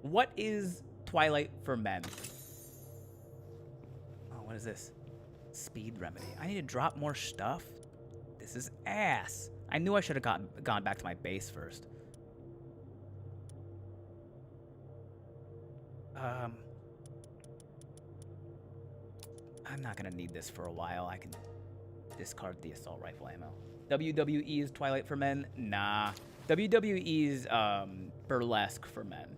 What is Twilight for men? Oh, what is this? Speed remedy. I need to drop more stuff. This is ass. I knew I should have gone back to my base first. I'm not gonna need this for a while. I can discard the assault rifle ammo. WWE is Twilight for men? Nah. WWE is burlesque for men.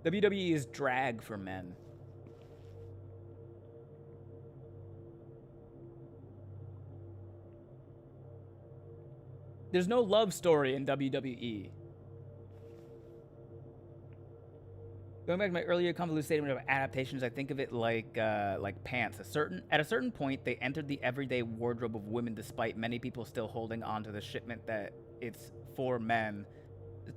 WWE is drag for men. There's no love story in WWE. Going back to my earlier convoluted statement of adaptations, I think of it like pants. At a certain point, they entered the everyday wardrobe of women, despite many people still holding on to the shipment that it's for men,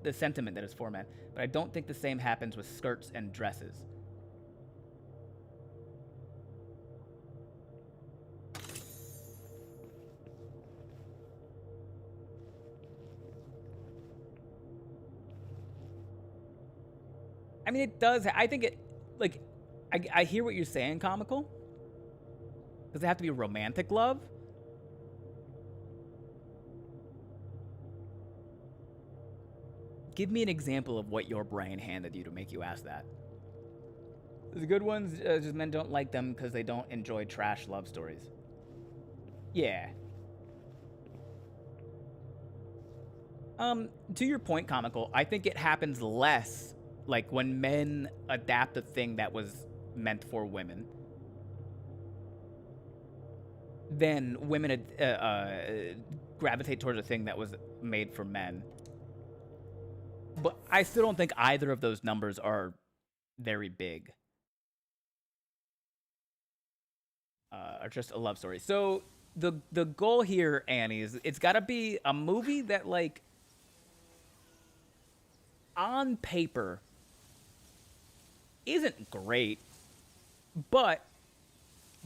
the sentiment that it's for men. But I don't think the same happens with skirts and dresses. I mean, it does. I think it, like, I hear what you're saying, comical. Does it have to be romantic love? Give me an example of what your brain handed you to make you ask that. The good ones, just men don't like them because they don't enjoy trash love stories. Yeah. To your point, comical, I think it happens less like when men adapt a thing that was meant for women, then women gravitate towards a thing that was made for men. But I still don't think either of those numbers are very big. Are just a love story. So the goal here, Annie, is it's got to be a movie that, like, on paper isn't great, but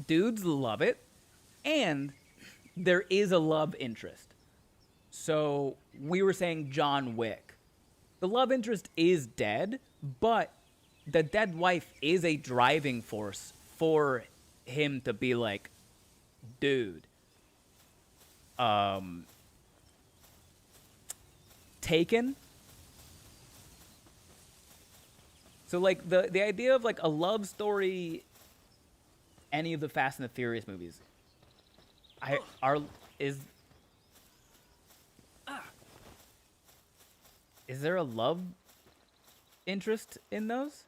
dudes love it, and there is a love interest. So we were saying John Wick. The love interest is dead, but the dead wife is a driving force for him to be like, dude, Taken. So like the idea of like a love story, any of the Fast and the Furious movies, is there a love interest in those?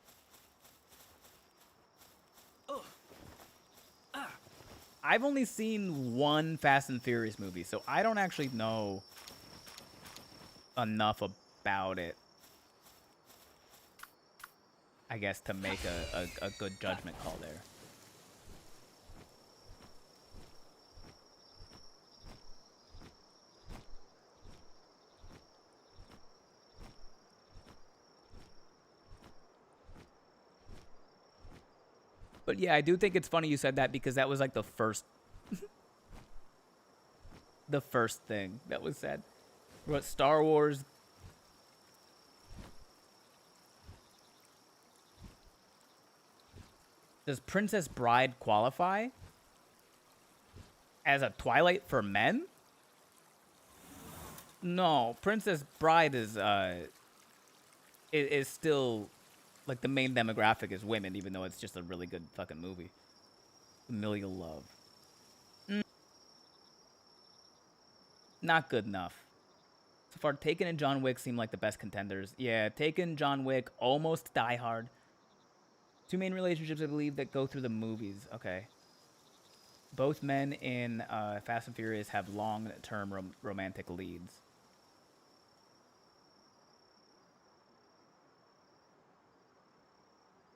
I've only seen one Fast and Furious movie, so I don't actually know enough about it, I guess, to make a good judgment call there. But yeah, I do think it's funny you said that because that was like the first the first thing that was said. What, Star Wars? Does Princess Bride qualify as a Twilight for men? No, Princess Bride is still like the main demographic is women, even though it's just a really good fucking movie. Familial Love. Not good enough. So far, Taken and John Wick seem like the best contenders. Yeah, Taken, John Wick, almost Die Hard. Two main relationships, I believe, that go through the movies. Okay. Both men in Fast and Furious have long-term romantic leads.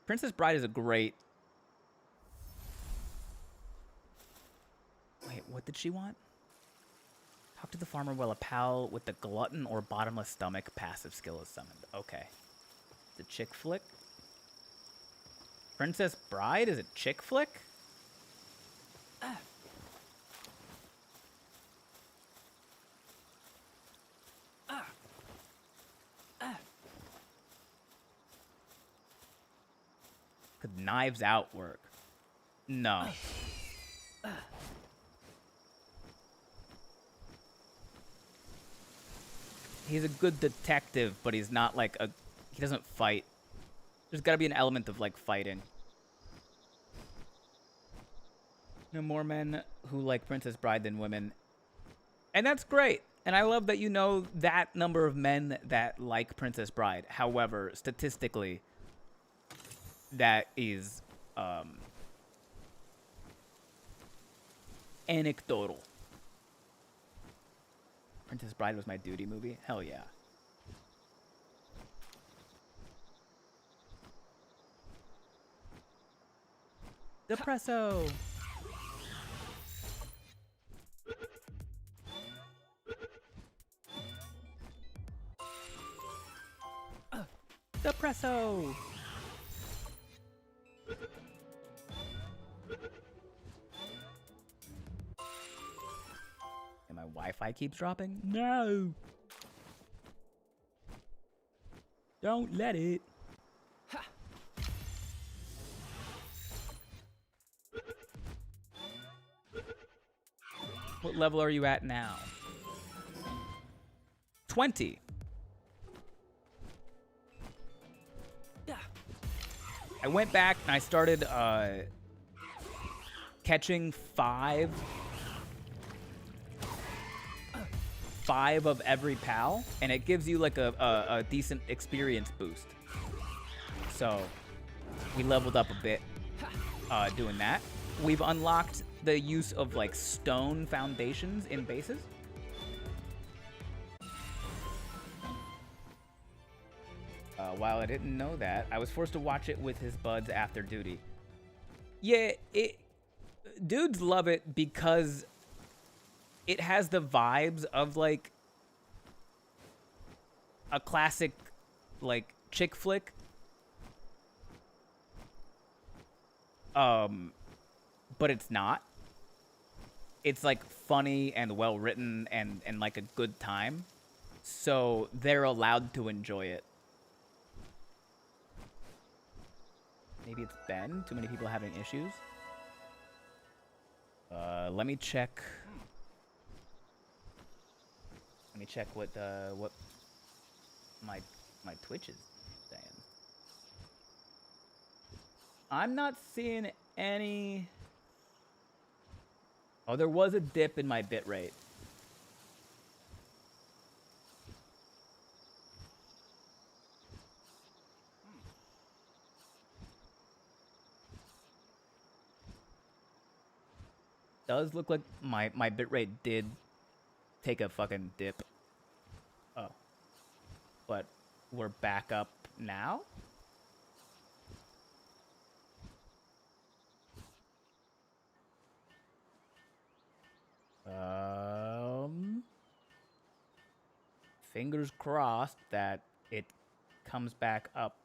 Princess Bride is a great... Wait, what did she want? Talk to the farmer while a pal with the glutton or bottomless stomach passive skill is summoned. Okay. The chick flick? Princess Bride is a chick flick? Could Knives Out work? No. He's a good detective, but he's not like a... He doesn't fight. There's got to be an element of, like, fighting. You know, more men who like Princess Bride than women. And that's great. And I love that you know that number of men that like Princess Bride. However, statistically, that is anecdotal. Princess Bride was my duty movie? Hell yeah. Depresso! Depresso! And my Wi-Fi keeps dropping? No! Don't let it. What level are you at now? 20. I went back and I started catching five of every pal, and it gives you like a decent experience boost. So we leveled up a bit doing that. We've unlocked the use of like stone foundations in bases. While I didn't know that, I was forced to watch it with his buds after duty. Yeah, dudes love it because it has the vibes of like a classic like chick flick. But it's not. It's like funny and well written and like a good time. So they're allowed to enjoy it Maybe it's Ben. Too many people having issues. Let me check. Let me check what my Twitch is saying. I'm not seeing any. Oh, there was a dip in my bitrate. Does look like my bitrate did take a fucking dip. Oh. But we're back up now? Fingers crossed that it comes back up